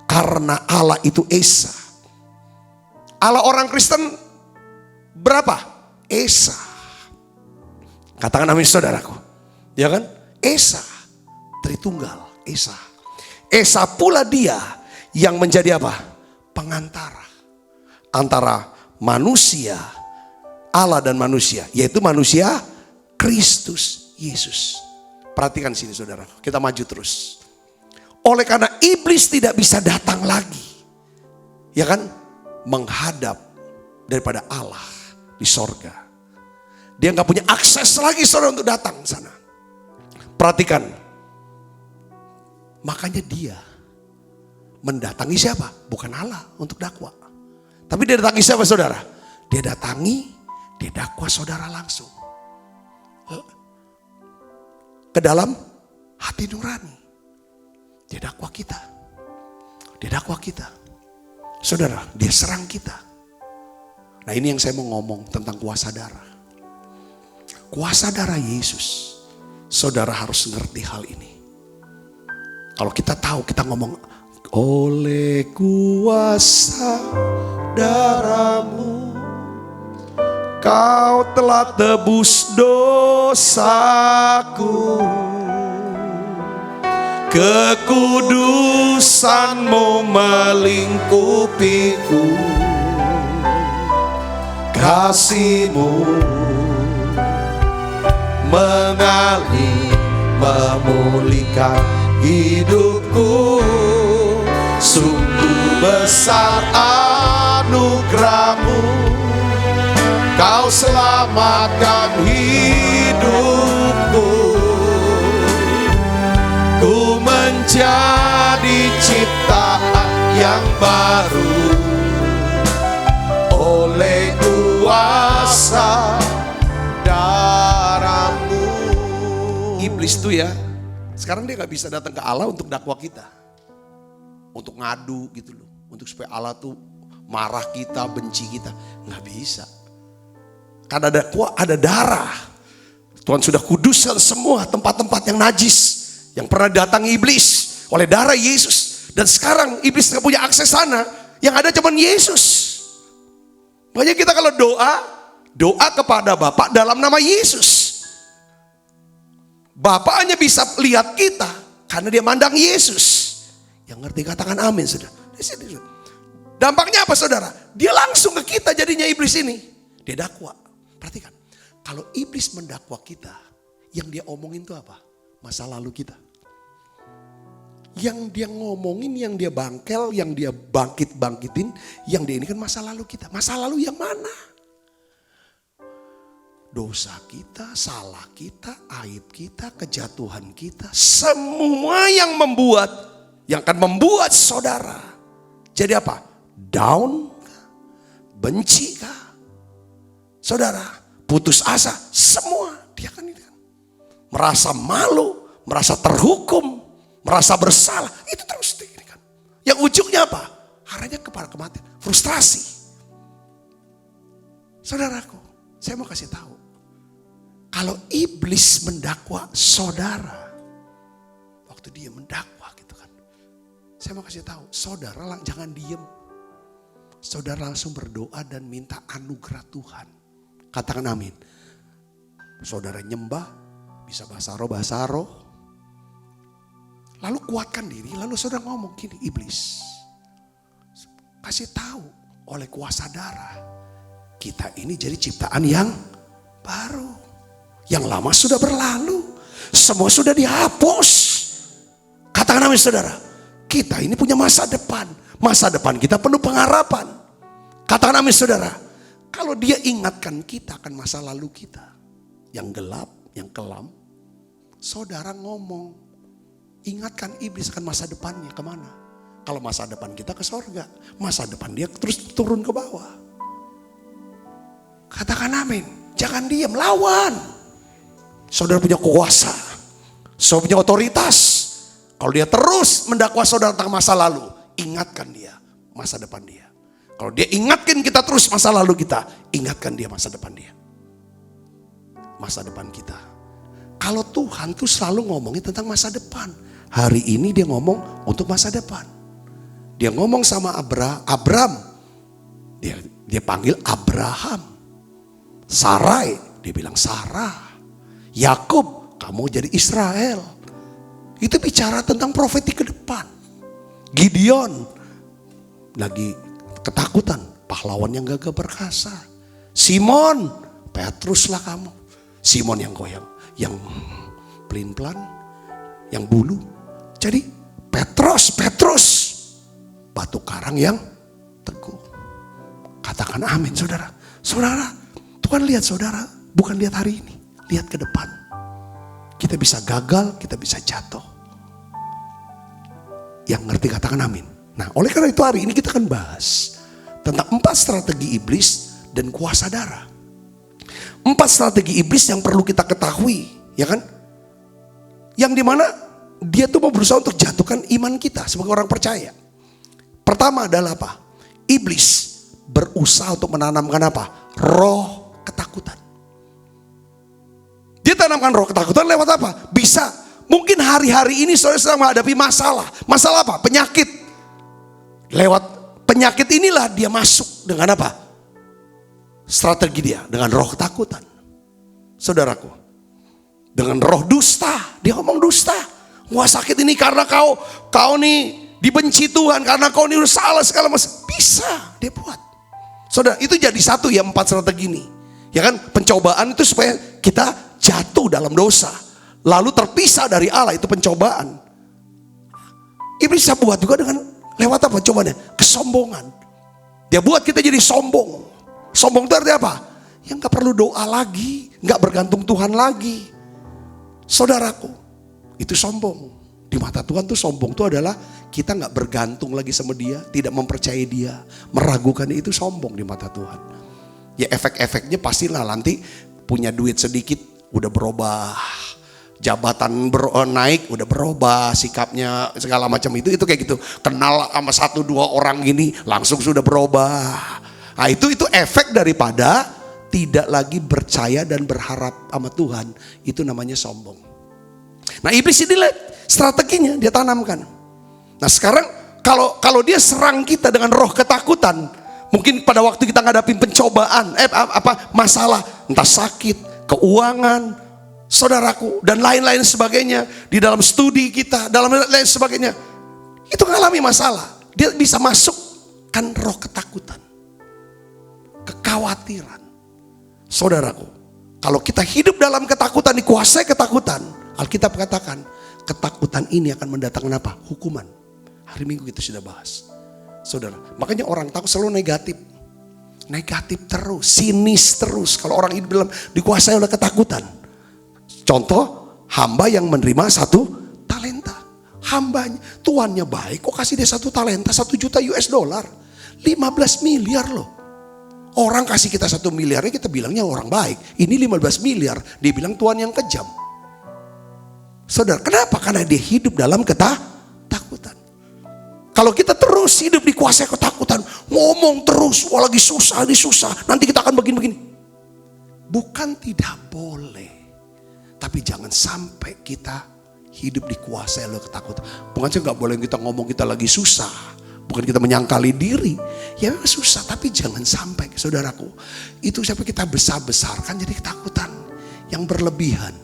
karena Allah itu Esa. Allah orang Kristen berapa? Esa. Katakan amin saudaraku. Ya kan? Esa. Tritunggal, Esa. Esa pula dia yang menjadi apa? Pengantara antara manusia, Allah dan manusia, yaitu manusia Kristus Yesus. Perhatikan sini saudara, kita maju terus. Oleh karena iblis tidak bisa datang lagi, ya kan, menghadap daripada Allah di sorga. Dia nggak punya akses lagi saudara untuk datang ke sana. Perhatikan, makanya dia mendatangi siapa? Bukan Allah untuk dakwa. Tapi dia datangi siapa saudara? Dia datangi, dia dakwa saudara langsung. Ke dalam hati nurani. Dia dakwa kita. Dia dakwa kita. Saudara, dia serang kita. Nah ini yang saya mau ngomong tentang kuasa darah. Kuasa darah Yesus. Saudara harus ngerti hal ini. Kalau kita tahu, kita ngomong, oleh kuasa darahmu kau telah tebus dosaku, kekudusanmu melingkupiku, kasihmu mengalir memulihkan hidupku. Sungguh besar anugerahmu, kau selamatkan hidupku. Ku menjadi ciptaan yang baru oleh kuasa darahmu. Iblis tuh ya, sekarang dia gak bisa datang ke Allah untuk dakwa kita, untuk ngadu gitu loh, untuk supaya Allah tuh marah kita, benci kita. Gak bisa. Karena ada darah. Tuhan sudah kuduskan semua tempat-tempat yang najis yang pernah datangi iblis oleh darah Yesus. Dan sekarang iblis gak punya akses sana. Yang ada cuma Yesus. Makanya kita kalau doa kepada Bapa dalam nama Yesus. Bapa hanya bisa lihat kita karena dia mandang Yesus. Yang ngerti katakan amin saudara. Dampaknya apa saudara? Dia langsung ke kita jadinya iblis ini. Dia dakwa. Perhatikan. Kalau iblis mendakwa kita, yang dia omongin itu apa? Masa lalu kita. Yang dia ngomongin, yang dia bangkel, yang dia bangkitin, yang dia ini kan masa lalu kita. Masa lalu yang mana? Dosa kita, salah kita, aib kita, kejatuhan kita. Semua yang akan membuat saudara jadi apa? Down, benci kah? Saudara, putus asa, semua dia kan itu kan. Merasa malu, merasa terhukum, merasa bersalah, itu terus ini kan. Yang ujungnya apa? Arahnya kepada kematian, frustrasi. Saudaraku, saya mau kasih tahu. Kalau iblis mendakwa saudara, waktu dia mendakwa gitu kan, saya mau kasih tahu, saudara jangan diem. Saudara langsung berdoa dan minta anugerah Tuhan. Katakan amin. Saudara nyembah, bisa bahasa roh. Lalu kuatkan diri, lalu saudara ngomong gini, iblis, kasih tahu oleh kuasa darah, kita ini jadi ciptaan yang baru. Yang lama sudah berlalu, semua sudah dihapus. Katakan amin saudara, kita ini punya masa depan. Masa depan kita penuh pengharapan. Katakan amin saudara. Kalau dia ingatkan kita akan masa lalu kita yang gelap, yang kelam, saudara ngomong, ingatkan iblis akan masa depannya kemana? Kalau masa depan kita ke sorga, masa depan dia terus turun ke bawah. Katakan amin, jangan diam, lawan. Saudara punya kuasa, saudara punya otoritas. Kalau dia terus mendakwa saudara tentang masa lalu, ingatkan dia masa depan dia. Kalau dia ingatkan kita terus masa lalu kita, ingatkan dia masa depan dia. Masa depan kita. Kalau Tuhan tuh selalu ngomongin tentang masa depan. Hari ini dia ngomong untuk masa depan. Dia ngomong sama Abram. Dia panggil Abraham. Sarai, dia bilang Sarah. Yakub, kamu jadi Israel. Itu bicara tentang profeti ke depan. Gideon lagi ketakutan, pahlawan yang gagah perkasa. Simon, Petrus lah kamu. Simon yang goyang, yang pelin-pelan, yang bulu. Jadi Petrus, batu karang yang teguh. Katakan amin saudara. Saudara, Tuhan lihat saudara, bukan lihat hari ini, lihat ke depan. Kita bisa gagal, kita bisa jatuh. Yang ngerti katakan amin. Nah, oleh karena itu hari ini kita akan bahas tentang 4 strategi iblis dan kuasa darah. 4 strategi iblis yang perlu kita ketahui, ya kan? Yang dimana dia tuh mau berusaha untuk jatuhkan iman kita sebagai orang percaya. Pertama adalah apa? Iblis berusaha untuk menanamkan apa? Roh ketakutan. Dia tanamkan roh ketakutan lewat apa? Bisa. Mungkin hari-hari ini saudara sedang menghadapi masalah. Masalah apa? Penyakit. Lewat penyakit inilah dia masuk dengan apa? Strategi dia, dengan roh ketakutan. Saudaraku, dengan roh dusta, dia ngomong dusta. Wah sakit ini karena kau nih dibenci Tuhan, karena kau ini udah salah segala macam. Bisa, dia buat. Saudara, itu jadi satu ya 4 strategi ini. Ya kan, pencobaan itu supaya kita jatuh dalam dosa. Lalu terpisah dari Allah, itu pencobaan. Iblis bisa buat juga dengan lewat apa cobanya? Kesombongan. Dia buat kita jadi sombong. Sombong itu artinya apa? Yang gak perlu doa lagi, gak bergantung Tuhan lagi. Saudaraku, itu sombong. Di mata Tuhan tuh sombong itu adalah kita gak bergantung lagi sama dia, tidak mempercayai dia, meragukan dia, itu sombong di mata Tuhan. Ya efek-efeknya pastilah nanti punya duit sedikit udah berubah. Jabatan naik udah berubah sikapnya segala macam itu kayak gitu. Kenal sama 1-2 orang gini langsung sudah berubah. Nah itu efek daripada tidak lagi percaya dan berharap sama Tuhan. Itu namanya sombong. Nah iblis ini strateginya dia tanamkan. Nah sekarang kalau dia serang kita dengan roh ketakutan, mungkin pada waktu kita ngadapin pencobaan, masalah, entah sakit, keuangan, saudaraku, dan lain-lain sebagainya, di dalam studi kita, dalam lain sebagainya, itu mengalami masalah. Dia bisa masukkan roh ketakutan, kekhawatiran. Saudaraku, kalau kita hidup dalam ketakutan, dikuasai ketakutan, Alkitab katakan ketakutan ini akan mendatangkan apa? Hukuman. Hari Minggu kita sudah bahas. Saudara, makanya orang takut selalu negatif terus, sinis terus. Kalau orang hidup dalam dikuasai oleh ketakutan. Contoh, hamba yang menerima 1 talenta. Hambanya, tuannya baik, kok kasih dia 1 talenta, 1 juta US dollar. 15 miliar loh. Orang kasih kita 1 miliarnya kita bilangnya orang baik. Ini 15 miliar, dia bilang tuan yang kejam. Saudara, kenapa? Karena dia hidup dalam ketakutan. Kalau kita terus hidup dikuasai ketakutan, ngomong terus, wah lagi susah, nanti kita akan begini. Bukan tidak boleh. Tapi jangan sampai kita hidup dikuasai oleh ketakutan. Bukan saja gak boleh kita ngomong kita lagi susah. Bukan kita menyangkali diri. Ya memang susah, tapi jangan sampai saudaraku. Itu sampai kita besar-besarkan jadi ketakutan yang berlebihan.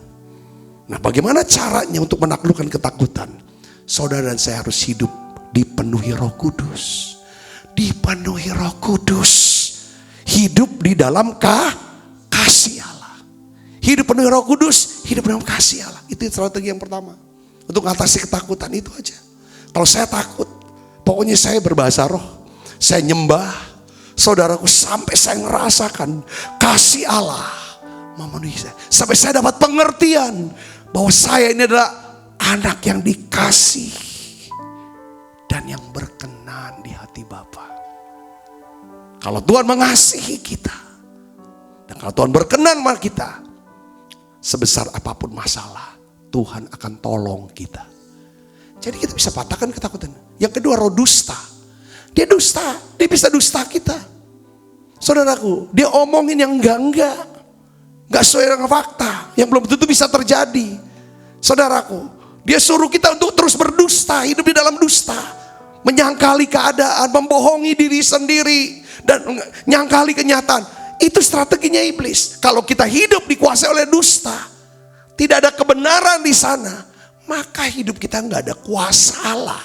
Nah bagaimana caranya untuk menaklukkan ketakutan? Saudara dan saya harus hidup dipenuhi Roh Kudus. Dipenuhi Roh Kudus. Hidup di dalam kasih Allah. Hidup penuh Roh Kudus, hidup dalam kasih Allah. Itu strategi yang pertama. Untuk mengatasi ketakutan itu aja. Kalau saya takut, pokoknya saya berbahasa roh. Saya nyembah, saudaraku, sampai saya ngerasakan kasih Allah memenuhi saya. Sampai saya dapat pengertian bahwa saya ini adalah anak yang dikasih dan yang berkenan di hati Bapa. Kalau Tuhan mengasihi kita, dan kalau Tuhan berkenan sama kita, sebesar apapun masalah, Tuhan akan tolong kita. Jadi kita bisa patahkan ketakutan. Yang kedua, roh dusta. Dia dusta, dia bisa dusta kita. Saudaraku, dia omongin yang enggak. Enggak sesuai dengan fakta, yang belum tentu bisa terjadi. Saudaraku, dia suruh kita untuk terus berdusta, hidup di dalam dusta. Menyangkali keadaan, membohongi diri sendiri, dan nyangkali kenyataan. Itu strateginya iblis. Kalau kita hidup dikuasai oleh dusta, tidak ada kebenaran di sana, maka hidup kita nggak ada kuasa Allah.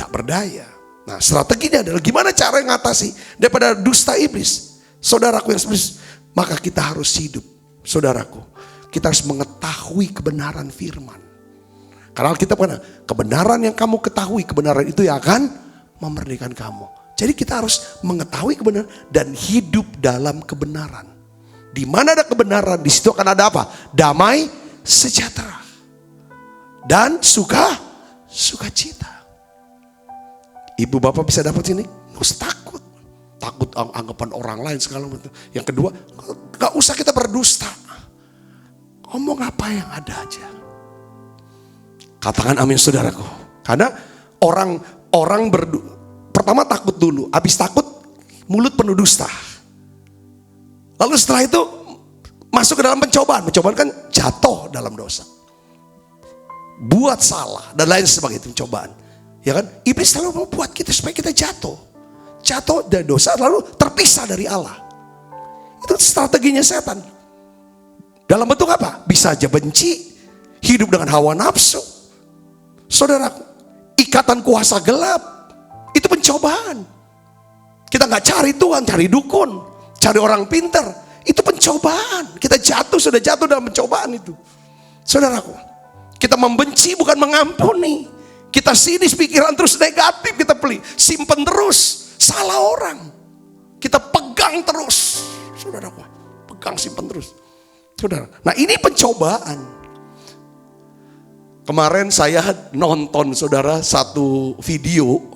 tak berdaya. Nah, strateginya adalah gimana cara ngatasi daripada dusta iblis. Saudaraku yang iblis, maka kita harus hidup. Saudaraku, kita harus mengetahui kebenaran firman. Karena kita pernah, kebenaran yang kamu ketahui, kebenaran itu yang akan memerdekakan kamu. Jadi kita harus mengetahui kebenaran dan hidup dalam kebenaran. Di mana ada kebenaran, di situ akan ada apa? Damai, sejahtera, dan sukacita. Ibu bapak bisa dapat ini? Nggak usah takut. Takut anggapan orang lain segala macam. Yang kedua, nggak usah kita berdusta. Ngomong apa yang ada aja. Katakan amin saudaraku. Karena orang pertama takut dulu. Habis takut mulut penuh dusta. Lalu setelah itu masuk ke dalam pencobaan. Pencobaan kan jatuh dalam dosa. Buat salah dan lain sebagainya pencobaan. Ya kan? Iblis selalu mau buat kita supaya kita jatuh. Jatuh dari dosa lalu terpisah dari Allah. Itu strateginya setan. Dalam bentuk apa? Bisa aja benci. Hidup dengan hawa nafsu. Saudara, ikatan kuasa gelap. Itu pencobaan. Kita gak cari Tuhan, cari dukun. Cari orang pintar. Itu pencobaan. Kita jatuh, sudah jatuh dalam pencobaan itu. Saudaraku, kita membenci bukan mengampuni. Kita sinis pikiran terus negatif kita pilih. Simpen terus. Salah orang. Kita pegang terus. Saudaraku, pegang simpen terus. Saudara, nah ini pencobaan. Kemarin saya nonton saudara satu video.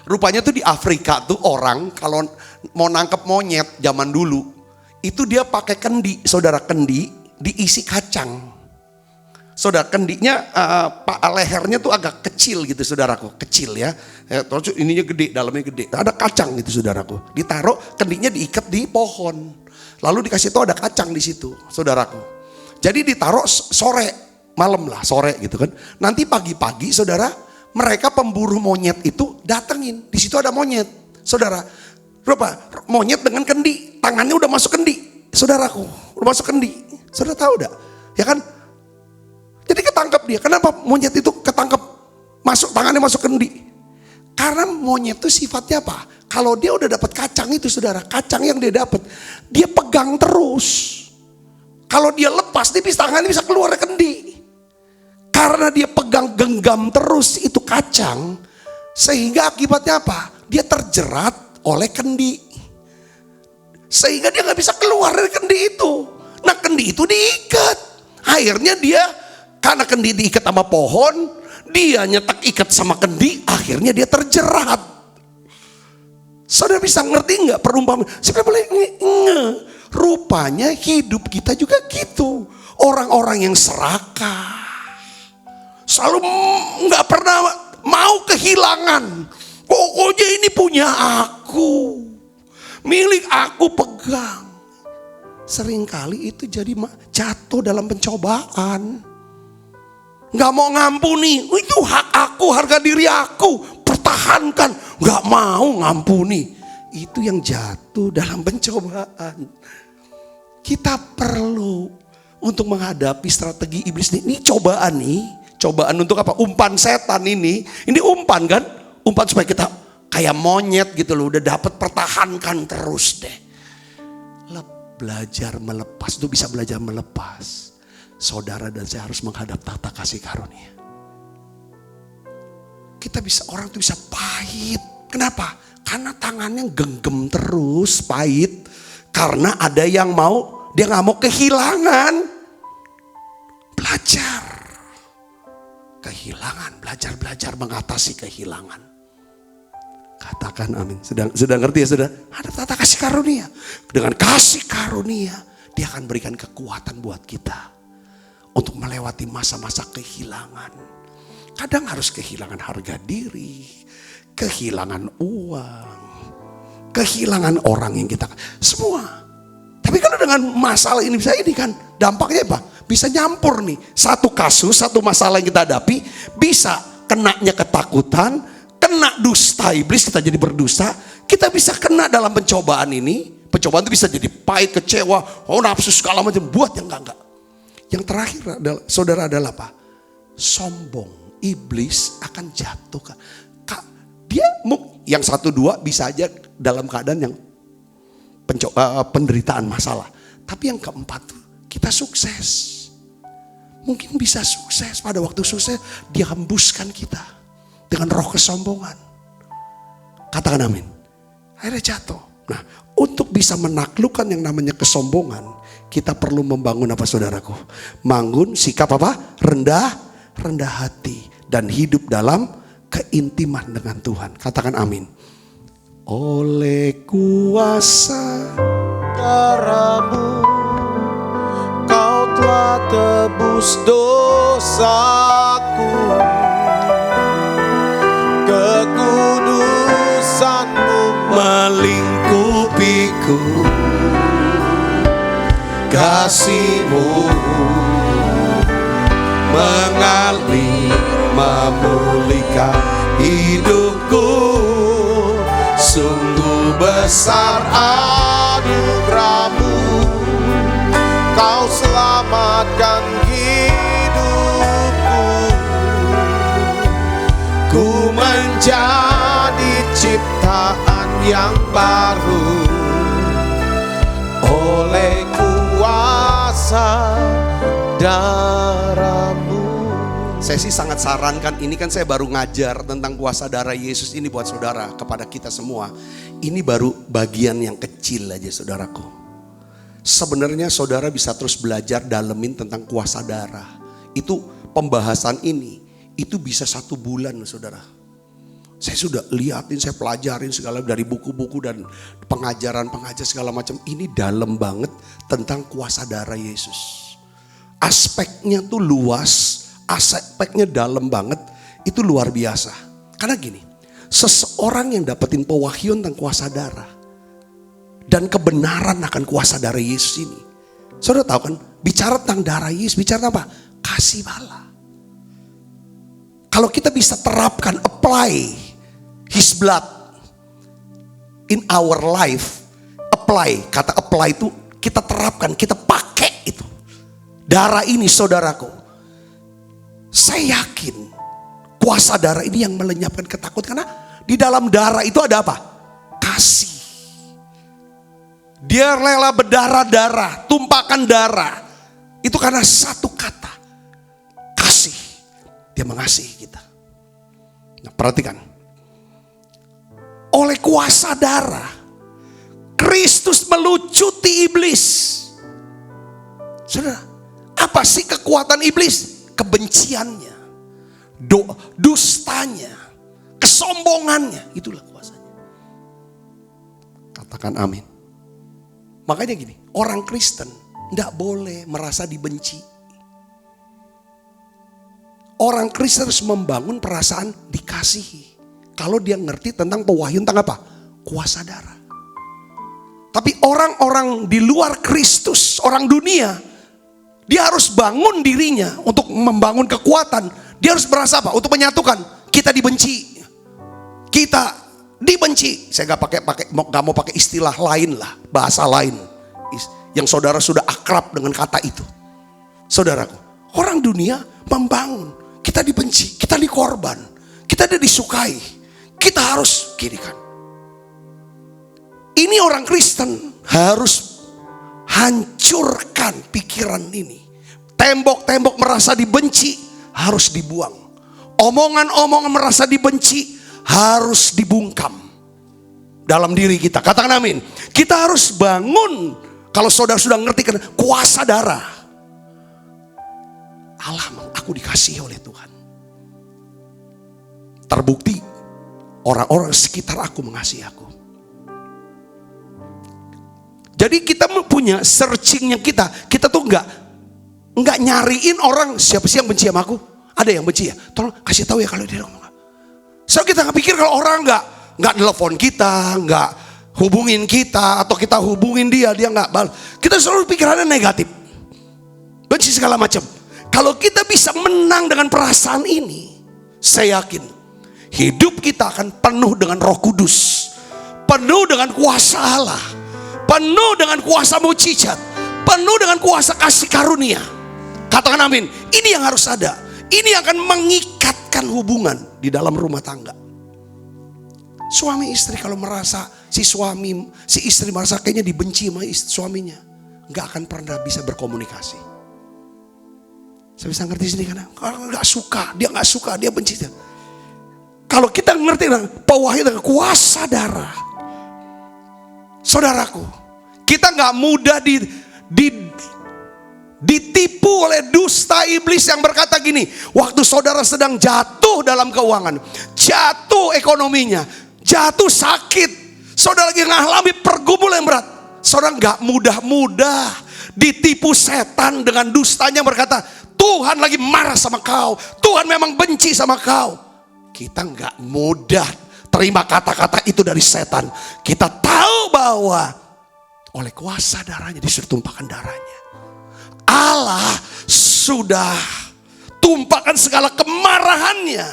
Rupanya tuh di Afrika tuh orang kalau mau nangkep monyet zaman dulu. Itu dia pakai kendi, saudara, kendi diisi kacang. Saudara, kendinya lehernya tuh agak kecil gitu saudaraku. Kecil ya. Terus ininya gede, dalamnya gede. Ada kacang gitu saudaraku. Ditaruh, kendinya diikat di pohon. Lalu dikasih tahu ada kacang di situ saudaraku. Jadi ditaruh sore. Malam lah, sore gitu kan. Nanti pagi-pagi saudara, mereka pemburu monyet itu datengin. Di situ ada monyet. Saudara, berapa? Monyet dengan kendi. Tangannya udah masuk kendi. Saudaraku, udah masuk kendi. Saudara tahu enggak? Ya kan? Jadi ketangkep dia. Kenapa monyet itu ketangkep? Tangannya masuk kendi. Karena monyet itu sifatnya apa? Kalau dia udah dapat kacang itu saudara, kacang yang dia dapat, dia pegang terus. Kalau dia lepas, dia tangannya bisa keluar dari kendi. Karena dia pegang genggam terus itu kacang, sehingga akibatnya apa? Dia terjerat oleh kendi. Sehingga dia gak bisa keluar dari kendi itu. Nah kendi itu diikat. Akhirnya dia, karena kendi diikat sama pohon, dia nyetak ikat sama kendi, akhirnya dia terjerat. Saudara bisa ngerti gak perumpamaan? Siapa boleh rupanya hidup kita juga gitu. Orang-orang yang serakah. Selalu gak pernah mau kehilangan. Pokoknya ini punya aku. Milik aku pegang. Seringkali itu jadi jatuh dalam pencobaan. Gak mau ngampuni. Itu hak aku, harga diri aku. Pertahankan. Gak mau ngampuni. Itu yang jatuh dalam pencobaan. Kita perlu untuk menghadapi strategi iblis ini. Ini cobaan nih. Cobaan untuk apa? Umpan setan ini. Ini umpan kan? Umpan supaya kita kayak monyet gitu loh. Udah dapat, pertahankan terus deh. Belajar melepas. Itu bisa belajar melepas. Saudara dan saya harus menghadap tahta kasih karunia. Kita bisa, orang itu bisa pahit. Kenapa? Karena tangannya genggam terus, pahit. Karena ada yang mau, dia gak mau kehilangan. Belajar. Kehilangan, belajar mengatasi kehilangan. Katakan amin. Sedang ngerti ya saudara? Ada tata kasih karunia. Dengan kasih karunia, dia akan berikan kekuatan buat kita. Untuk melewati masa-masa kehilangan. Kadang harus kehilangan harga diri. Kehilangan uang. Kehilangan orang yang kita, semua. Tapi kalau dengan masalah ini bisa ini kan, dampaknya apa? Bisa nyampur nih, satu kasus, satu masalah yang kita hadapi, bisa kenanya ketakutan, kena dusta iblis, kita jadi berdusta, kita bisa kena dalam pencobaan ini. Pencobaan itu bisa jadi pahit, kecewa, nafsu segala macam, buat yang enggak. Yang terakhir adalah, saudara adalah apa? Sombong iblis akan jatuh. Dia yang 1, 2 bisa aja dalam keadaan yang penderitaan masalah. Tapi yang keempat tuh kita sukses. Mungkin bisa sukses, pada waktu sukses dia hembuskan kita dengan roh kesombongan. Katakan amin. Akhirnya jatuh. Nah, untuk bisa menaklukkan yang namanya kesombongan, kita perlu membangun apa saudaraku? Bangun sikap apa? Rendah hati dan hidup dalam keintiman dengan Tuhan. Katakan amin. Oleh kuasa Darahmu Kau telah tebus dosaku, kekudusanmu melingkupiku, kasih-Mu mengalir memulihkan hidupku. Sungguh besar anugerah-Mu, Kau selamatkan hidupku. Ku menjadi ciptaan yang baru oleh kuasa darah-Mu. Saya sih sangat sarankan, ini kan saya baru ngajar tentang kuasa darah Yesus ini buat saudara, kepada kita semua. Ini baru bagian yang kecil aja saudaraku. Sebenarnya saudara bisa terus belajar dalemin tentang kuasa darah. Itu pembahasan ini, itu bisa 1 bulan saudara. Saya sudah liatin, saya pelajarin segala dari buku-buku dan pengajar segala macam. Ini dalam banget tentang kuasa darah Yesus. Aspeknya tuh luas, aspeknya dalam banget, itu luar biasa. Karena gini, seseorang yang dapetin pewahyuan tentang kuasa darah dan kebenaran akan kuasa darah Yesus ini, saudara tahu kan, bicara tentang darah Yesus, bicara apa? Kasih bala. Kalau kita bisa terapkan, apply His blood in our life, apply, kata apply itu kita terapkan, kita pakai itu. Darah ini saudaraku, saya yakin kuasa darah ini yang melenyapkan ketakutan, karena di dalam darah itu ada apa? Kasih. Dia rela berdarah-darah, tumpahkan darah. Itu karena satu kata, kasih. Dia mengasihi kita. Nah, perhatikan. Oleh kuasa darah, Kristus melucuti iblis. Saudara, apa sih kekuatan iblis? Kebenciannya, dustanya, kesombongannya, itulah kuasanya. Katakan amin. Makanya gini, orang Kristen tidak boleh merasa dibenci. Orang Kristen harus membangun perasaan dikasihi. Kalau dia ngerti tentang pewahyuan tentang apa? Kuasa darah. Tapi orang-orang di luar Kristus, orang dunia, dia harus bangun dirinya untuk membangun kekuatan. Dia harus merasa apa? Untuk menyatukan. Kita dibenci. Kita dibenci. Saya nggak mau pakai istilah lain lah, bahasa lain. Yang saudara sudah akrab dengan kata itu. Saudaraku, orang dunia membangun. Kita dibenci, kita dikorban, kita tidak disukai. Kita harus gini kan. Ini orang Kristen harus hancurkan pikiran ini. Tembok-tembok merasa dibenci harus dibuang. Omongan-omongan merasa dibenci harus dibungkam dalam diri kita. Katakan amin. Kita harus bangun. Kalau saudara sudah ngerti kan kuasa darah. Allah, aku dikasihi oleh Tuhan. Terbukti orang-orang sekitar aku mengasihi aku. Jadi kita punya searchingnya kita. Kita tuh nggak nyariin orang siapa sih yang benci sama aku. Ada yang benci ya, tolong kasih tahu ya kalau dia ngomong. So kita nggak pikir kalau orang nggak nelfon kita, nggak hubungin kita, atau kita hubungin dia nggak balas. Kita selalu pikirannya negatif, benci segala macam. Kalau kita bisa menang dengan perasaan ini, saya yakin hidup kita akan penuh dengan Roh Kudus, penuh dengan kuasa Allah, penuh dengan kuasa mujizat, penuh dengan kuasa kasih karunia. Katakan amin. Ini yang harus ada. Ini akan mengikatkan menyehatkan hubungan di dalam rumah tangga. Suami istri kalau merasa si istri merasa kayaknya dibenci sama suaminya, nggak akan pernah bisa berkomunikasi. Saya bisa ngerti sini karena kalau nggak suka, dia benci. Kalau kita ngerti bahwa kuasa darah, saudaraku, kita nggak mudah ditipu oleh dusta iblis yang berkata gini, waktu saudara sedang jatuh dalam keuangan, jatuh ekonominya, jatuh sakit, saudara lagi mengalami pergumulan yang berat, saudara nggak mudah-mudah ditipu setan dengan dustanya berkata, Tuhan lagi marah sama kau, Tuhan memang benci sama kau. Kita nggak mudah terima kata-kata itu dari setan. Kita tahu bahwa oleh kuasa darahnya, disuruh tumpahkan darahnya, Allah sudah tumpahkan segala kemarahannya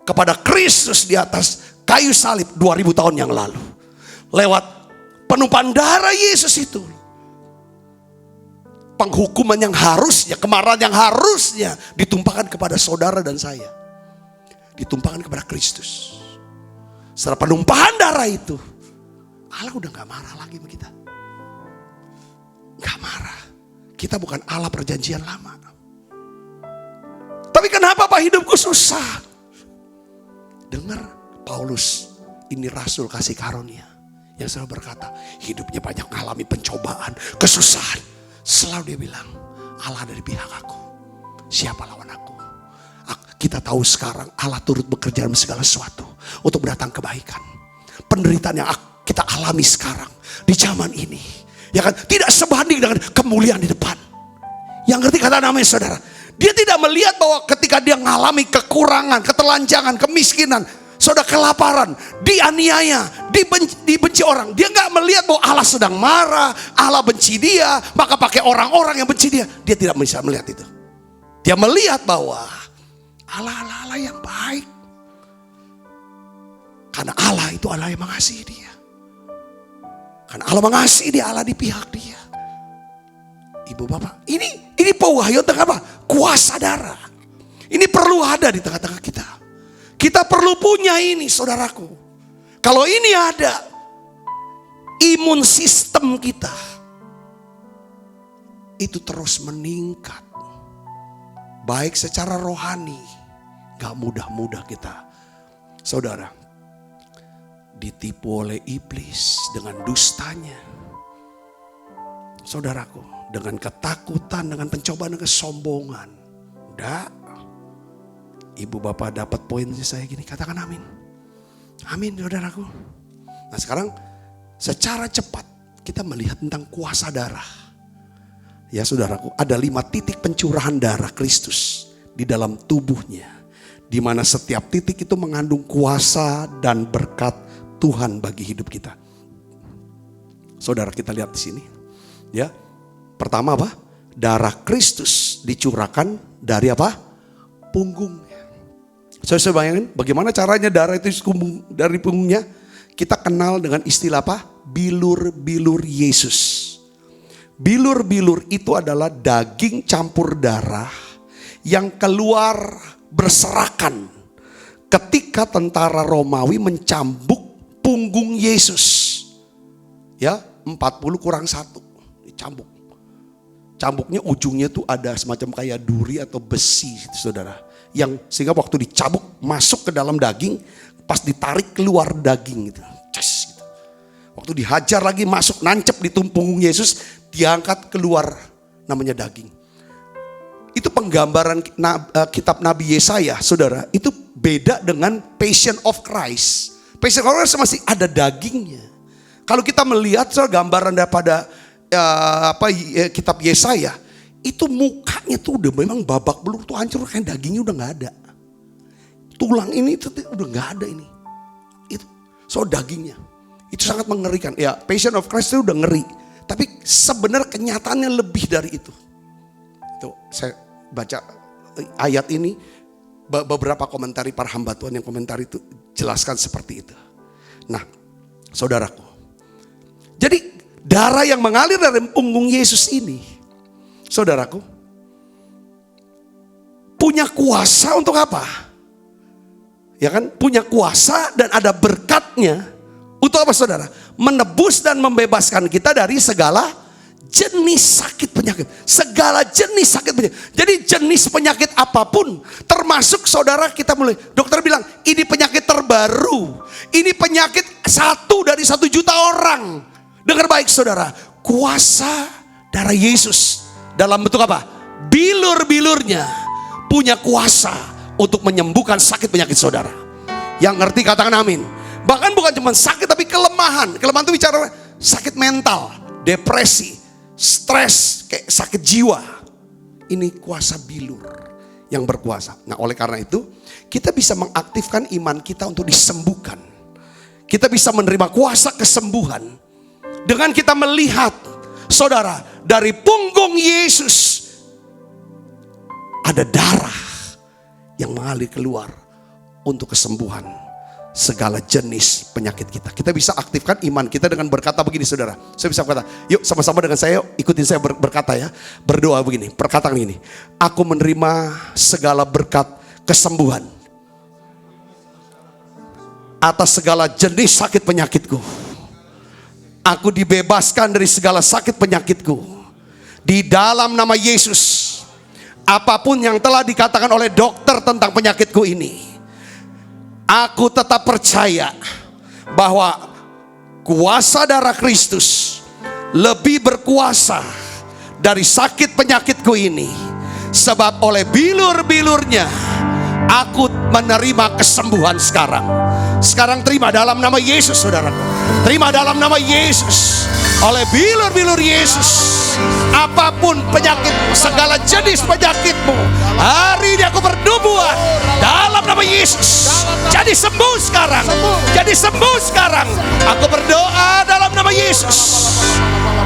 kepada Kristus di atas kayu salib 2000 tahun yang lalu. Lewat penumpahan darah Yesus itu, penghukuman yang harusnya, kemarahan yang harusnya ditumpahkan kepada saudara dan saya, ditumpahkan kepada Kristus. Setelah penumpahan darah itu, Allah udah gak marah lagi sama kita. Gak marah. Kita bukan Allah perjanjian lama. Tapi kenapa Pak hidupku susah? Dengar Paulus, ini rasul kasih karunia yang selalu berkata, hidupnya banyak mengalami pencobaan, kesusahan. Selalu dia bilang, Allah ada di pihak aku. Siapa lawan aku? Kita tahu sekarang Allah turut bekerja dalam segala sesuatu untuk mendatang kebaikan. Penderitaan yang kita alami sekarang di zaman ini, ya kan, tidak sebanding dengan kemuliaan di depan. Yang ngerti kata namanya saudara, dia tidak melihat bahwa ketika dia mengalami kekurangan, ketelanjangan, kemiskinan, saudara kelaparan, dianiaya, dibenci orang, dia nggak melihat bahwa Allah sedang marah, Allah benci dia, maka pakai orang-orang yang benci dia. Dia tidak bisa melihat itu. Dia melihat bahwa Allah yang baik. Karena Allah itu Allah yang mengasihi dia. Karena Allah mengasihi dia, Allah di pihak dia. Ibu bapak, ini pewahyuan tentang apa? Kuasa darah. Ini perlu ada di tengah-tengah kita. Kita perlu punya ini, saudaraku. Kalau ini ada, imun sistem kita itu terus meningkat. Baik secara rohani, gak mudah-mudah kita, saudara, ditipu oleh iblis dengan dustanya. Saudaraku, dengan ketakutan, dengan pencobaan, dengan kesombongan. Enggak. Ibu bapak dapat poinnya saya gini, katakan amin. Amin saudaraku. Nah sekarang secara cepat kita melihat tentang kuasa darah. Ya saudaraku, ada 5 titik pencurahan darah Kristus di dalam tubuhnya. Di mana setiap titik itu mengandung kuasa dan berkat Tuhan bagi hidup kita. Saudara kita lihat di sini. Ya, pertama apa? Darah Kristus dicurahkan dari apa? Punggungnya. Saya bayangin bagaimana caranya darah itu dari punggungnya. Kita kenal dengan istilah apa? Bilur-bilur Yesus. Bilur-bilur itu adalah daging campur darah yang keluar berserakan ketika tentara Romawi mencambuk punggung Yesus. Ya, 40 kurang 1 dicambuk. Cambuknya ujungnya tuh ada semacam kayak duri atau besi, saudara. Yang sehingga waktu dicabuk masuk ke dalam daging, pas ditarik keluar daging gitu. Ces, gitu. Waktu dihajar lagi masuk nancep di punggung Yesus, diangkat keluar namanya daging. Itu penggambaran kitab Nabi Yesaya, saudara. Itu beda dengan Passion of Christ. Passion of Christ masih ada dagingnya. Kalau kita melihat gambaran daripada kitab Yesaya, itu mukanya tuh udah memang babak belur tuh hancur, kayak dagingnya udah nggak ada. Tulang ini tuh udah nggak ada ini. Itu dagingnya. Itu sangat mengerikan. Ya, Passion of Christ itu udah ngeri. Tapi sebenarnya kenyataannya lebih dari itu. Itu saya baca ayat ini, beberapa komentari para hamba Tuhan yang komentar itu jelaskan seperti itu. Nah, saudaraku. Jadi darah yang mengalir dari punggung Yesus ini, saudaraku, punya kuasa untuk apa? ya kan, punya kuasa dan ada berkatnya. Untuk apa saudara? Menebus dan membebaskan kita dari segala jenis sakit penyakit. Segala jenis sakit penyakit. Jadi jenis penyakit apapun, termasuk saudara kita mulai, dokter bilang ini penyakit terbaru. Ini penyakit 1 dari 1 juta orang. Dengar baik saudara, kuasa darah Yesus dalam bentuk apa? Bilur-bilurnya punya kuasa untuk menyembuhkan sakit penyakit saudara. Yang ngerti katakan amin. Bahkan bukan cuma sakit tapi kelemahan. Kelemahan itu bicara sakit mental, depresi, stres, kayak sakit jiwa. Ini kuasa bilur yang berkuasa. Nah, oleh karena itu kita bisa mengaktifkan iman kita untuk disembuhkan. Kita bisa menerima kuasa kesembuhan dengan kita melihat saudara, dari punggung Yesus ada darah yang mengalir keluar untuk kesembuhan segala jenis penyakit kita. Kita bisa aktifkan iman kita dengan berkata begini saudara. Saya bisa berkata, yuk sama-sama dengan saya, ikutin saya berkata ya. Berdoa begini, perkataan ini. Aku menerima segala berkat kesembuhan atas segala jenis sakit penyakitku. Aku dibebaskan dari segala sakit penyakitku. Di dalam nama Yesus. Apapun yang telah dikatakan oleh dokter tentang penyakitku ini, aku tetap percaya bahwa kuasa darah Kristus lebih berkuasa dari sakit penyakitku ini. Sebab oleh bilur-bilurnya aku menerima kesembuhan sekarang. Sekarang terima dalam nama Yesus saudaraku. Terima dalam nama Yesus. Oleh bilur-bilur Yesus, apapun penyakit, segala jenis penyakitmu, hari ini aku bernubuat dalam nama Yesus. Jadi sembuh sekarang. Jadi sembuh sekarang. Aku berdoa dalam nama Yesus.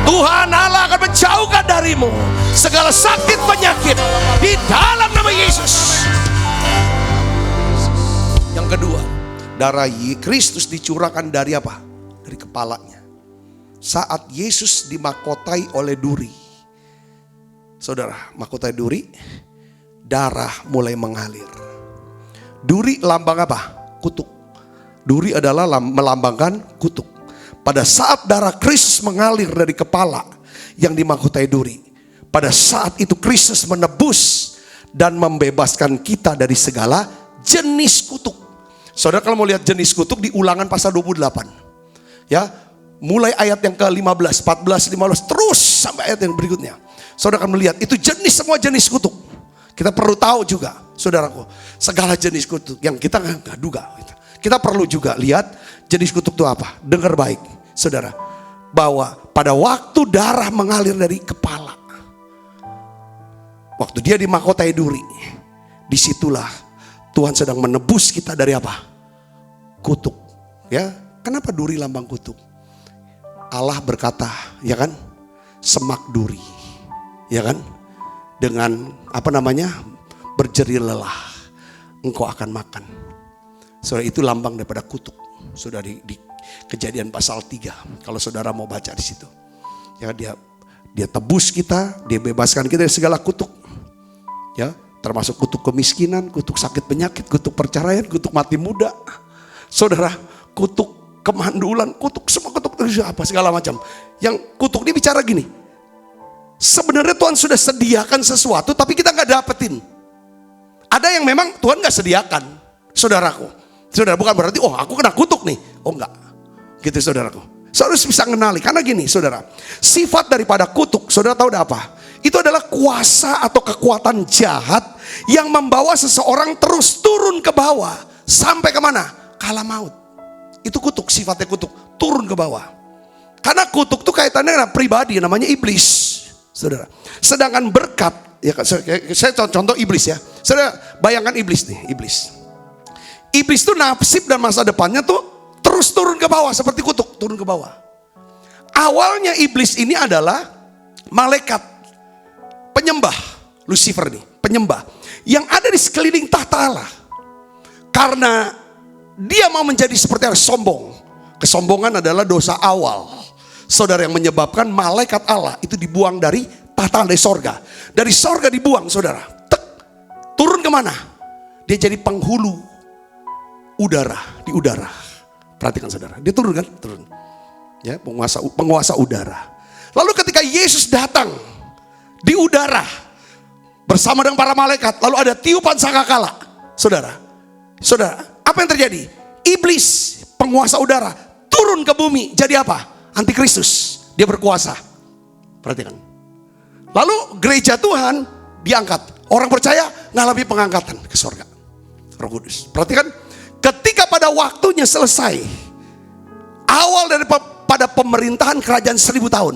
Tuhan Allah akan menjauhkan darimu segala sakit penyakit di dalam nama Yesus. Yang kedua, darah Kristus dicurahkan dari apa? Dari kepalanya. Saat Yesus dimahkotai oleh duri, saudara, mahkotai duri, darah mulai mengalir. Duri lambang apa? Kutuk. Duri adalah melambangkan kutuk. Pada saat darah Kristus mengalir dari kepala yang dimahkotai duri, pada saat itu Kristus menebus dan membebaskan kita dari segala jenis kutuk. Saudara kalau mau lihat jenis kutuk di Ulangan pasal 28. Ya. Mulai ayat yang ke-15, 14, 15 terus sampai ayat yang berikutnya. Saudara akan melihat itu semua jenis kutuk. Kita perlu tahu juga, saudaraku, segala jenis kutuk yang kita nggak duga. Kita perlu juga lihat jenis kutuk itu apa. Dengar baik, saudara, bahwa pada waktu darah mengalir dari kepala, waktu dia dimahkotai duri, disitulah Tuhan sedang menebus kita dari apa? Kutuk. Ya, kenapa duri lambang kutuk? Allah berkata, ya kan, semak duri, ya kan, dengan apa namanya, berjerih lelah, engkau akan makan. Saudara, itu lambang daripada kutuk. Sudah di Kejadian pasal 3, kalau saudara mau baca di situ. Ya, dia tebus kita, dia bebaskan kita dari segala kutuk, ya, termasuk kutuk kemiskinan, kutuk sakit penyakit, kutuk perceraian, kutuk mati muda, saudara, kutuk kemandulan, kutuk semua kutuk apa segala macam. Yang kutuk ini bicara gini, sebenarnya Tuhan sudah sediakan sesuatu tapi kita nggak dapetin. Ada yang memang Tuhan nggak sediakan, saudaraku. Saudara, bukan berarti oh aku kena kutuk nih, oh enggak, gitu saudaraku. Saudara harus bisa mengenali, karena gini saudara, sifat daripada kutuk, saudara tahu ada apa? Itu adalah kuasa atau kekuatan jahat yang membawa seseorang terus turun ke bawah sampai kemana? Kala maut. Itu kutuk, sifatnya kutuk, turun ke bawah. Karena kutuk itu kaitannya dengan pribadi, namanya iblis, saudara. Sedangkan berkat, ya saya contoh iblis ya. Saudara bayangkan iblis nih, iblis. Iblis itu nasib dan masa depannya tuh terus turun ke bawah seperti kutuk, turun ke bawah. Awalnya iblis ini adalah malaikat penyembah, Lucifer nih, penyembah yang ada di sekeliling tahta Allah. Karena dia mau menjadi seperti yang sombong. Kesombongan adalah dosa awal, saudara, yang menyebabkan malaikat Allah itu dibuang dari tahta dari sorga. Dari sorga dibuang, saudara. Tek, turun kemana? Dia jadi penghulu di udara. Perhatikan saudara, dia turun kan? Turun. Ya, penguasa udara. Lalu ketika Yesus datang di udara bersama dengan para malaikat, lalu ada tiupan sangkakala. Saudara, apa yang terjadi? Iblis, penguasa udara, turun ke bumi. Jadi apa? Antikristus. Dia berkuasa. Perhatikan. Lalu gereja Tuhan diangkat. Orang percaya ngalami pengangkatan ke surga. Roh Kudus. Perhatikan. Ketika pada waktunya selesai, awal daripada pemerintahan kerajaan 1000 tahun,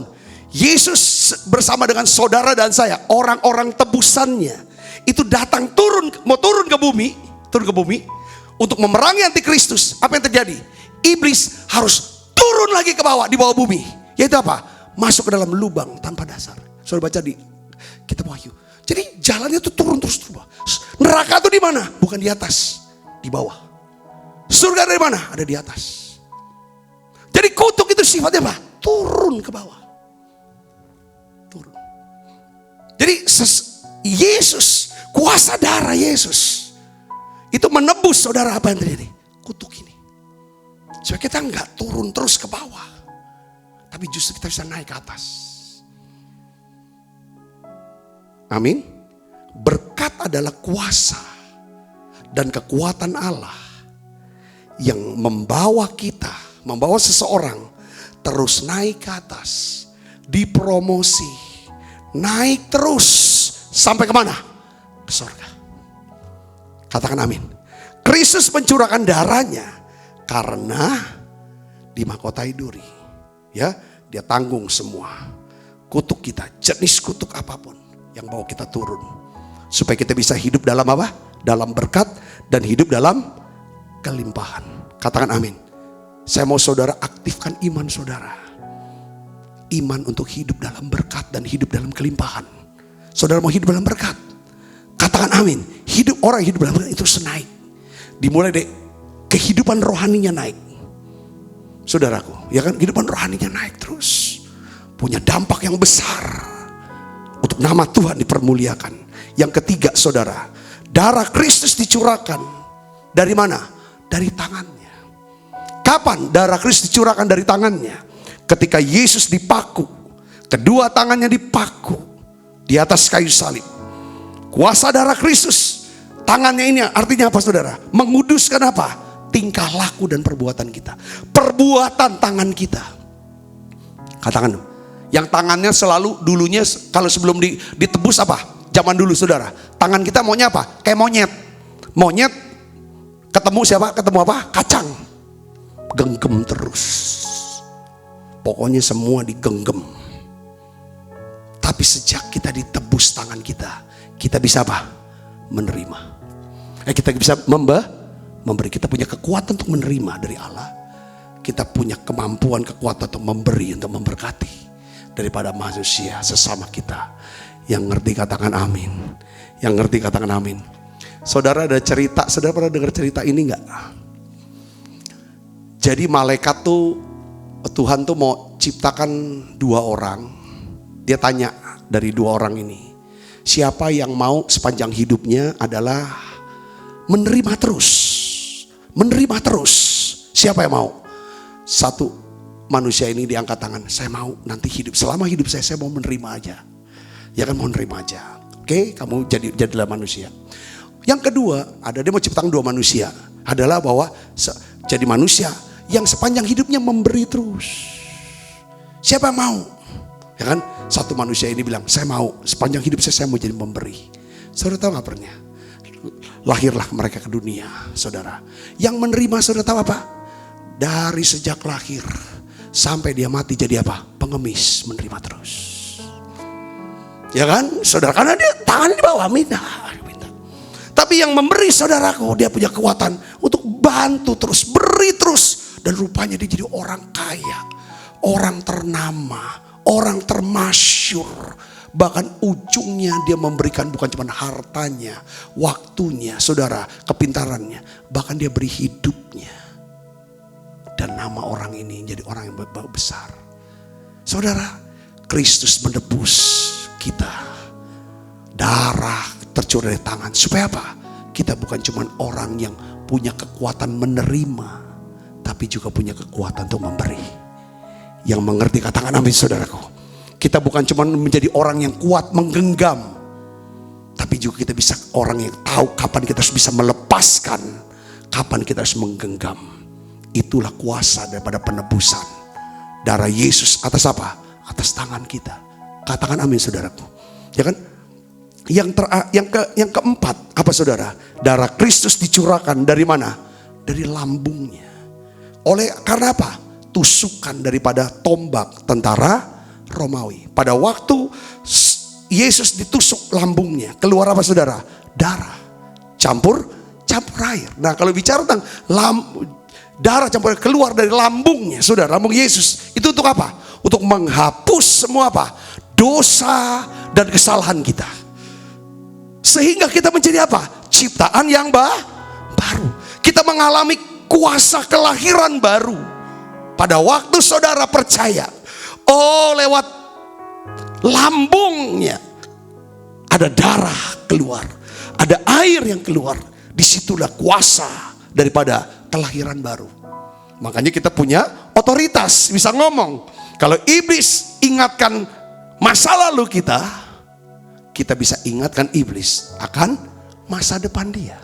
Yesus bersama dengan saudara dan saya, orang-orang tebusannya, itu datang mau turun ke bumi untuk memerangi antikristus. Apa yang terjadi? Iblis harus turun lagi ke bawah, di bawah bumi. Yaitu apa? Masuk ke dalam lubang tanpa dasar. Saudara baca di kitab Wahyu. Jadi jalannya itu turun terus. Neraka itu di mana? Bukan di atas, di bawah. Surga dari mana? Ada di atas. Jadi kutuk itu sifatnya apa? Turun ke bawah. Turun. Jadi Yesus, kuasa darah Yesus, itu menebus saudara. Apa yang terjadi? Kutuk ini. Supaya kita enggak turun terus ke bawah, tapi justru kita bisa naik ke atas. Amin. Berkat adalah kuasa dan kekuatan Allah yang membawa seseorang terus naik ke atas, dipromosi, naik terus sampai kemana? Ke surga. Katakan amin. Kristus mencurahkan darahnya karena dimahkotai duri. Ya, dia tanggung semua kutuk kita, jenis kutuk apapun yang bawa kita turun, supaya kita bisa hidup dalam apa? Dalam berkat dan hidup dalam kelimpahan. Katakan amin. Saya mau saudara aktifkan iman saudara. Iman untuk hidup dalam berkat dan hidup dalam kelimpahan. Saudara mau hidup dalam berkat? Katakan amin. Orang hidup dalam berkat itu senaik. Dimulai dari kehidupan rohaninya naik. Saudaraku, ya kan, kehidupan rohaninya naik terus. Punya dampak yang besar. Untuk nama Tuhan dipermuliakan. Yang ketiga saudara, darah Kristus dicurahkan. Dari mana? Dari tangannya. Kapan darah Kristus dicurahkan dari tangannya? Ketika Yesus dipaku, kedua tangannya dipaku di atas kayu salib. Kuasa darah Kristus, tangannya ini artinya apa saudara? Menguduskan apa? Tingkah laku dan perbuatan kita. Perbuatan tangan kita. Katakan, yang tangannya selalu dulunya kalau sebelum ditebus apa? Zaman dulu saudara, tangan kita maunya apa? Kayak monyet. Monyet ketemu siapa? Ketemu apa? Kacang. Genggam terus. Pokoknya semua digenggam. Tapi sejak kita ditebus tangan kita, kita bisa apa? Menerima. Kita bisa memberi. Kita punya kekuatan untuk menerima dari Allah. Kita punya kemampuan, kekuatan untuk memberi, untuk memberkati daripada manusia sesama kita. Yang ngerti katakan amin. Yang ngerti katakan amin. Saudara ada cerita, saudara pernah dengar cerita ini enggak? Jadi malaikat tuh, Tuhan tuh mau ciptakan 2 orang. Dia tanya dari 2 orang ini, siapa yang mau sepanjang hidupnya adalah menerima terus. Menerima terus. Siapa yang mau? Satu manusia ini diangkat tangan, saya mau nanti selama hidup saya mau menerima aja. Ya kan, mau menerima aja. Oke, kamu jadilah manusia. Yang kedua, dia mau ciptakan 2 manusia. Adalah bahwa jadi manusia yang sepanjang hidupnya memberi terus. Siapa yang mau? Ya kan? Satu manusia ini bilang, saya mau sepanjang hidup saya mau jadi memberi. Saudara tahu gak pernah? Lahirlah mereka ke dunia, saudara. Yang menerima, saudara tahu apa? Dari sejak lahir sampai dia mati jadi apa? Pengemis, menerima terus. Ya kan? Saudara, karena dia tangannya di bawah, minta. Tapi yang memberi saudaraku, dia punya kekuatan untuk bantu terus, beri terus. Dan rupanya dia jadi orang kaya, orang ternama, orang termasyur. Bahkan ujungnya dia memberikan bukan cuma hartanya, waktunya, saudara, kepintarannya. Bahkan dia beri hidupnya. Dan nama orang ini jadi orang yang besar. Saudara, Kristus menebus kita. Darah tercurah dari tangan. Supaya apa? kita bukan cuma orang yang punya kekuatan menerima, tapi juga punya kekuatan untuk memberi. Yang mengerti katakan amin saudaraku. Kita bukan cuma menjadi orang yang kuat menggenggam, tapi juga kita bisa orang yang tahu kapan kita harus bisa melepaskan, kapan kita harus menggenggam. Itulah kuasa daripada penebusan. Darah Yesus atas apa? Atas tangan kita. Katakan amin saudaraku. Ya kan? Yang keempat apa saudara? Darah Kristus dicurahkan dari mana? Dari lambungnya. Karena apa? Tusukan daripada tombak tentara Romawi. Pada waktu Yesus ditusuk lambungnya, keluar apa saudara? Darah campur air. Nah, kalau bicara tentang darah campur air keluar dari lambungnya, saudara, lambung Yesus itu untuk apa? Untuk menghapus semua apa? Dosa dan kesalahan kita. Sehingga kita menjadi apa? Ciptaan yang baru. Kita mengalami kuasa kelahiran baru. Pada waktu saudara percaya, lewat lambungnya ada darah keluar, ada air yang keluar. Disitulah kuasa daripada kelahiran baru. Makanya kita punya otoritas, bisa ngomong. Kalau iblis ingatkan masa lalu kita bisa ingatkan iblis akan masa depan dia.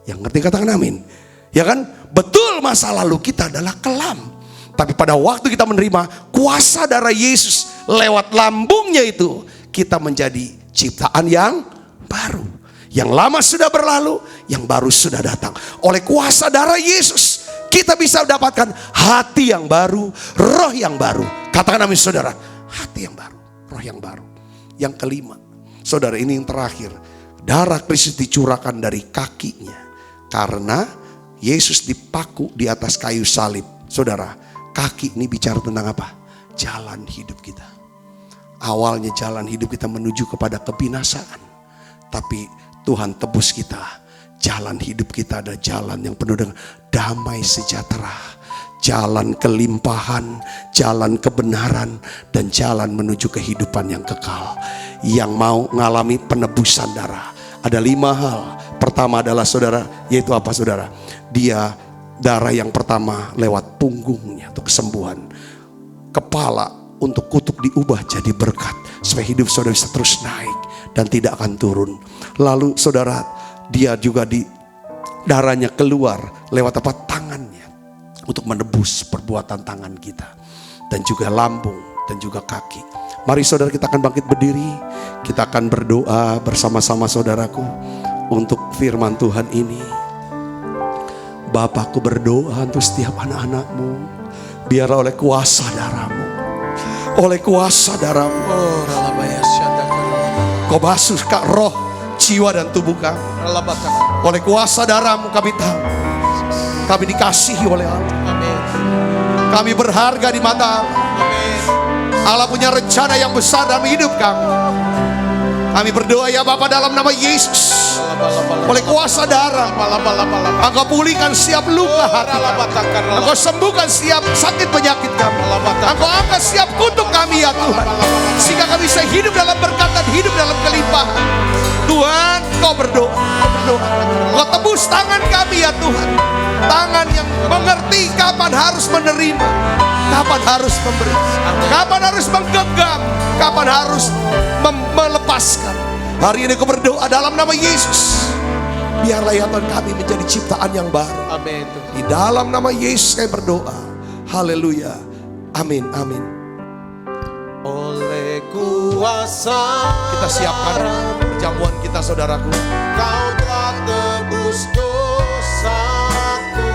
Yang ngerti katakan amin. Ya kan? Betul, masa lalu kita adalah kelam. Tapi pada waktu kita menerima kuasa darah Yesus lewat lambungnya itu, kita menjadi ciptaan yang baru. Yang lama sudah berlalu, yang baru sudah datang. Oleh kuasa darah Yesus, kita bisa mendapatkan hati yang baru, roh yang baru. Katakan amin saudara, hati yang baru, roh yang baru. Yang kelima, saudara, ini yang terakhir. Darah Kristus dicurahkan dari kakinya. Karena Yesus dipaku di atas kayu salib. Saudara, kaki ini bicara tentang apa? Jalan hidup kita. Awalnya jalan hidup kita menuju kepada kebinasaan. Tapi Tuhan tebus kita. Jalan hidup kita ada jalan yang penuh dengan damai sejahtera. Jalan kelimpahan, jalan kebenaran, dan jalan menuju kehidupan yang kekal. Yang mau mengalami penebusan darah. Ada 5 hal. Pertama adalah saudara, yaitu apa saudara? Darah yang pertama lewat punggungnya untuk kesembuhan. Kepala untuk kutuk diubah jadi berkat. Supaya hidup saudara bisa terus naik dan tidak akan turun. Lalu saudara, dia juga darahnya keluar lewat apa? Tangannya. Untuk menebus perbuatan tangan kita. Dan juga lambung dan juga kaki. Mari saudara, kita akan bangkit berdiri. Kita akan berdoa bersama-sama saudaraku. Untuk firman Tuhan ini. Bapakku berdoa untuk setiap anak-anakmu. Biarlah oleh kuasa darahmu. Oleh kuasa darahmu. Kau basuh roh, jiwa dan tubuh kami. Oleh kuasa darahmu kami tahu. Kami dikasihi oleh Allah. Kami berharga di mata Allah. Allah punya rencana yang besar dalam hidup kami. Kami berdoa ya Bapa dalam nama Yesus. Oleh kuasa darah, Engkau pulihkan setiap luka hati kami. Engkau sembuhkan setiap sakit penyakit kami. Engkau angkat setiap kutuk kami ya Tuhan. Sehingga kami bisa hidup dalam berkat dan hidup dalam kelimpahan. Tuhan, Kau berdoa. Kau tebus tangan kami ya Tuhan. Tangan yang mengerti kapan harus menerima, kapan harus memberi, kapan harus menggenggam, kapan harus melepaskan. Hari ini aku berdoa dalam nama Yesus. Biarlah ya Tuhan kami menjadi ciptaan yang baru. Amin. Di dalam nama Yesus kami berdoa. Haleluya. Amin. Amin. Oleh kuasa Kita siapkan perjamuan kita saudaraku. Kau telah tebus dosaku,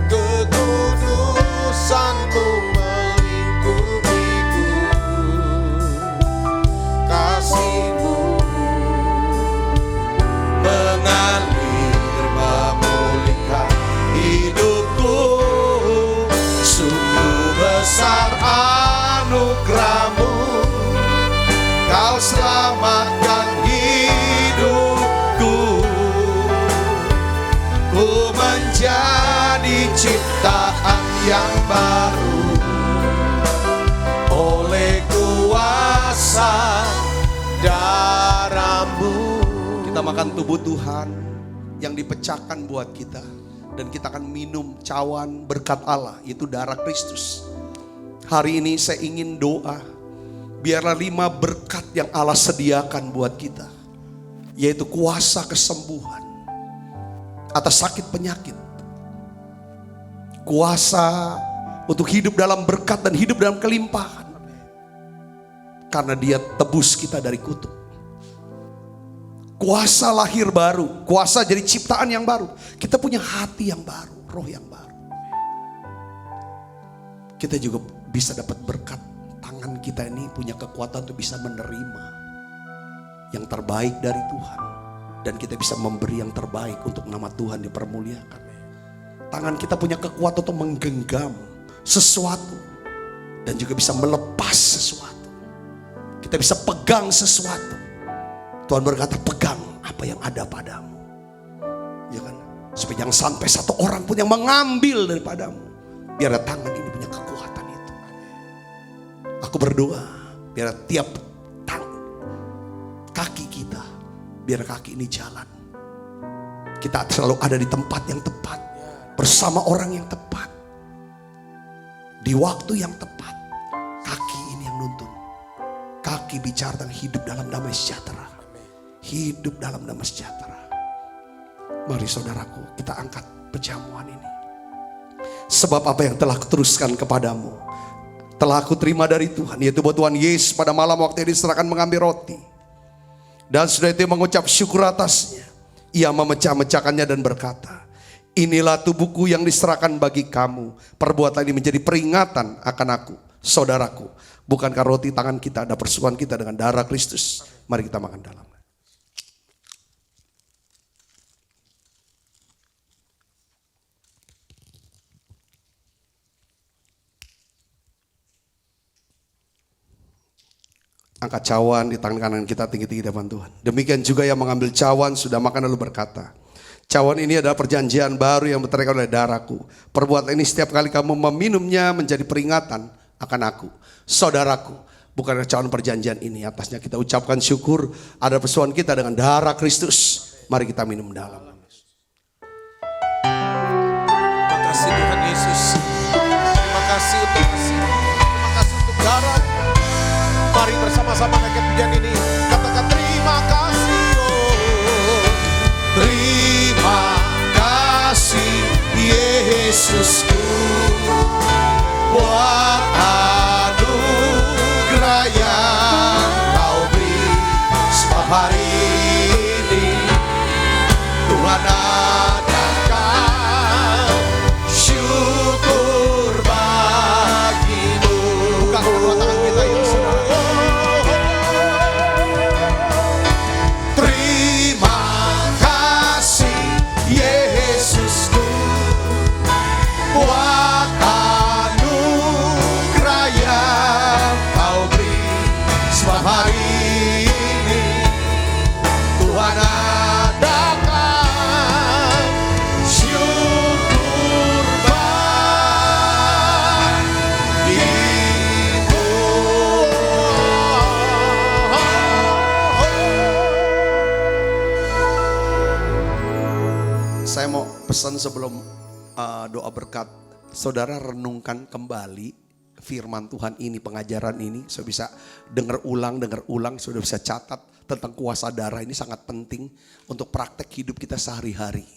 kekudusanmu melingkupiku, kasihmu mengalir memulihkan hidupku. Sungguh besar anugerahmu, Kau selamatkan hidupku. Ku menjadi ciptaan yang baru oleh kuasa darah-Mu. Kita kita makan tubuh Tuhan yang dipecahkan buat kita. Dan kita akan minum cawan berkat Allah, yaitu darah Kristus. Hari ini saya ingin doa, biarlah 5 berkat yang Allah sediakan buat kita, yaitu kuasa kesembuhan atas sakit penyakit, kuasa untuk hidup dalam berkat dan hidup dalam kelimpahan, karena Dia tebus kita dari kutuk. Kuasa lahir baru, kuasa jadi ciptaan yang baru. Kita punya hati yang baru, roh yang baru. Kita juga bisa dapat berkat. Tangan kita ini punya kekuatan untuk bisa menerima yang terbaik dari Tuhan. Dan kita bisa memberi yang terbaik untuk nama Tuhan dipermuliakan. Tangan kita punya kekuatan untuk menggenggam sesuatu. Dan juga bisa melepas sesuatu. Kita bisa pegang sesuatu. Tuhan berkata, pegang apa yang ada padamu. Ya kan? Supaya jangan sampai satu orang pun yang mengambil daripadamu. Biar tangan ini punya kekuatan itu. Aku berdoa, biar tiap kaki kita, biar kaki ini jalan. Kita selalu ada di tempat yang tepat, bersama orang yang tepat, di waktu yang tepat. Kaki ini yang nuntun. Kaki bicara tentang hidup dalam damai sejahtera. Hidup dalam damai sejahtera. Mari saudaraku, kita angkat perjamuan ini. Sebab apa yang telah kuteruskan kepadamu, telah aku terima dari Tuhan, yaitu bahwa Tuhan Yesus pada malam waktu yang diserahkan mengambil roti. Dan sudah itu mengucap syukur atasnya. Ia memecah-mecahkannya dan berkata, inilah tubuhku yang diserahkan bagi kamu. Perbuatan ini menjadi peringatan akan aku, saudaraku. Bukankah roti tangan kita ada persuan kita dengan darah Kristus? Mari kita makan dalam. Angkat cawan di tangan kanan kita tinggi-tinggi di depan Tuhan. Demikian juga yang mengambil cawan sudah makan lalu berkata, cawan ini adalah perjanjian baru yang berteriakan oleh darahku. Perbuatan ini setiap kali kamu meminumnya menjadi peringatan akan aku, saudaraku. Bukan cawan perjanjian ini, atasnya kita ucapkan syukur. Ada persoalan kita dengan darah Kristus. Mari kita minum dalam. Terima kasih Tuhan Yesus. Terima kasih untuk kasih. Terima kasih untuk darah. Mari bersama-sama naikkan pujian ini. Katakan terima kasih. Oh. Terima kasih Yesusku, buat anugerah yang kau beri. Sebab hari ini Tuhan adakan syukur bagimu. Bukan kedua tangan kita ini saudara. Saya mau pesan sebelum doa berkat, saudara renungkan kembali firman Tuhan ini, pengajaran ini. Saya bisa dengar ulang, sudah bisa catat tentang kuasa darah ini sangat penting untuk praktek hidup kita sehari-hari.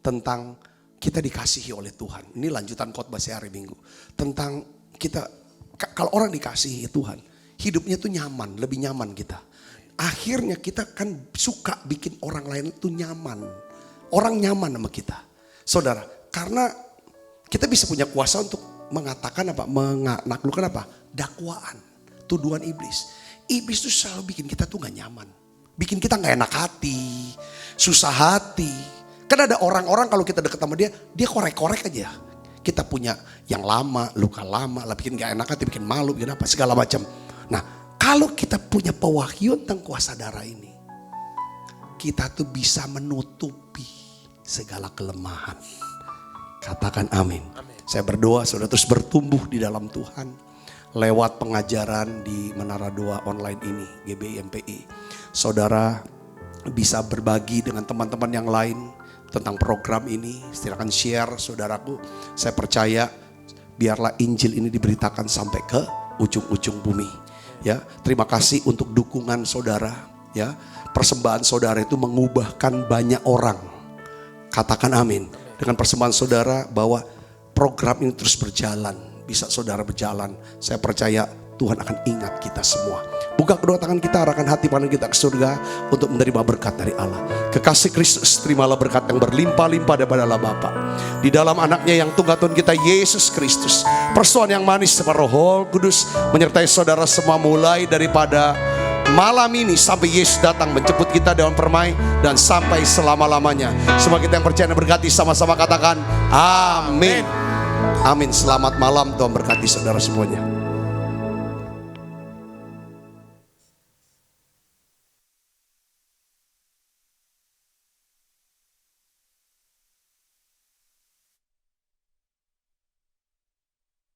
Tentang kita dikasihi oleh Tuhan. Ini lanjutan khotbah saya hari Minggu. Tentang kita, kalau orang dikasihi Tuhan, hidupnya tuh nyaman, lebih nyaman kita. Akhirnya kita kan suka bikin orang lain tuh nyaman. Orang nyaman sama kita. Saudara, karena kita bisa punya kuasa untuk mengatakan apa? Menaklukkan apa? Dakwaan, tuduhan iblis. Iblis tuh selalu bikin kita tuh gak nyaman. Bikin kita gak enak hati, susah hati. Kan ada orang-orang kalau kita deket sama dia korek-korek aja. Kita punya yang lama, luka lama, lah bikin gak enak hati, bikin malu, bikin apa, segala macam. Nah, kalau kita punya pewahyuan tentang kuasa darah ini, kita tuh bisa menutupi segala kelemahan. Katakan amin. Saya berdoa saudara terus bertumbuh di dalam Tuhan. Lewat pengajaran di Menara Doa online ini, GBI MPI. Saudara bisa berbagi dengan teman-teman yang lain tentang program ini. Silakan share, saudaraku. Saya percaya biarlah Injil ini diberitakan sampai ke ujung-ujung bumi. Ya, terima kasih untuk dukungan saudara. Ya, persembahan saudara itu mengubahkan banyak orang. Katakan amin. Dengan persembahan saudara bahwa program ini terus berjalan, bisa saudara berjalan. Saya percaya Tuhan akan ingat kita semua. Buka kedua tangan kita, arahkan hati pandang kita ke surga untuk menerima berkat dari Allah. Kekasih Kristus, terimalah berkat yang berlimpah-limpah daripada Allah Bapa. Di dalam anaknya yang tunggal Tuhan kita Yesus Kristus. Persoalan yang manis seperti Roh Kudus menyertai saudara semua mulai daripada malam ini sampai Yesus datang menjemput kita dalam permai dan sampai selama-lamanya. Semua kita yang percaya dan berkati sama-sama katakan amin. Amin. Selamat malam, Tuhan berkati saudara semuanya.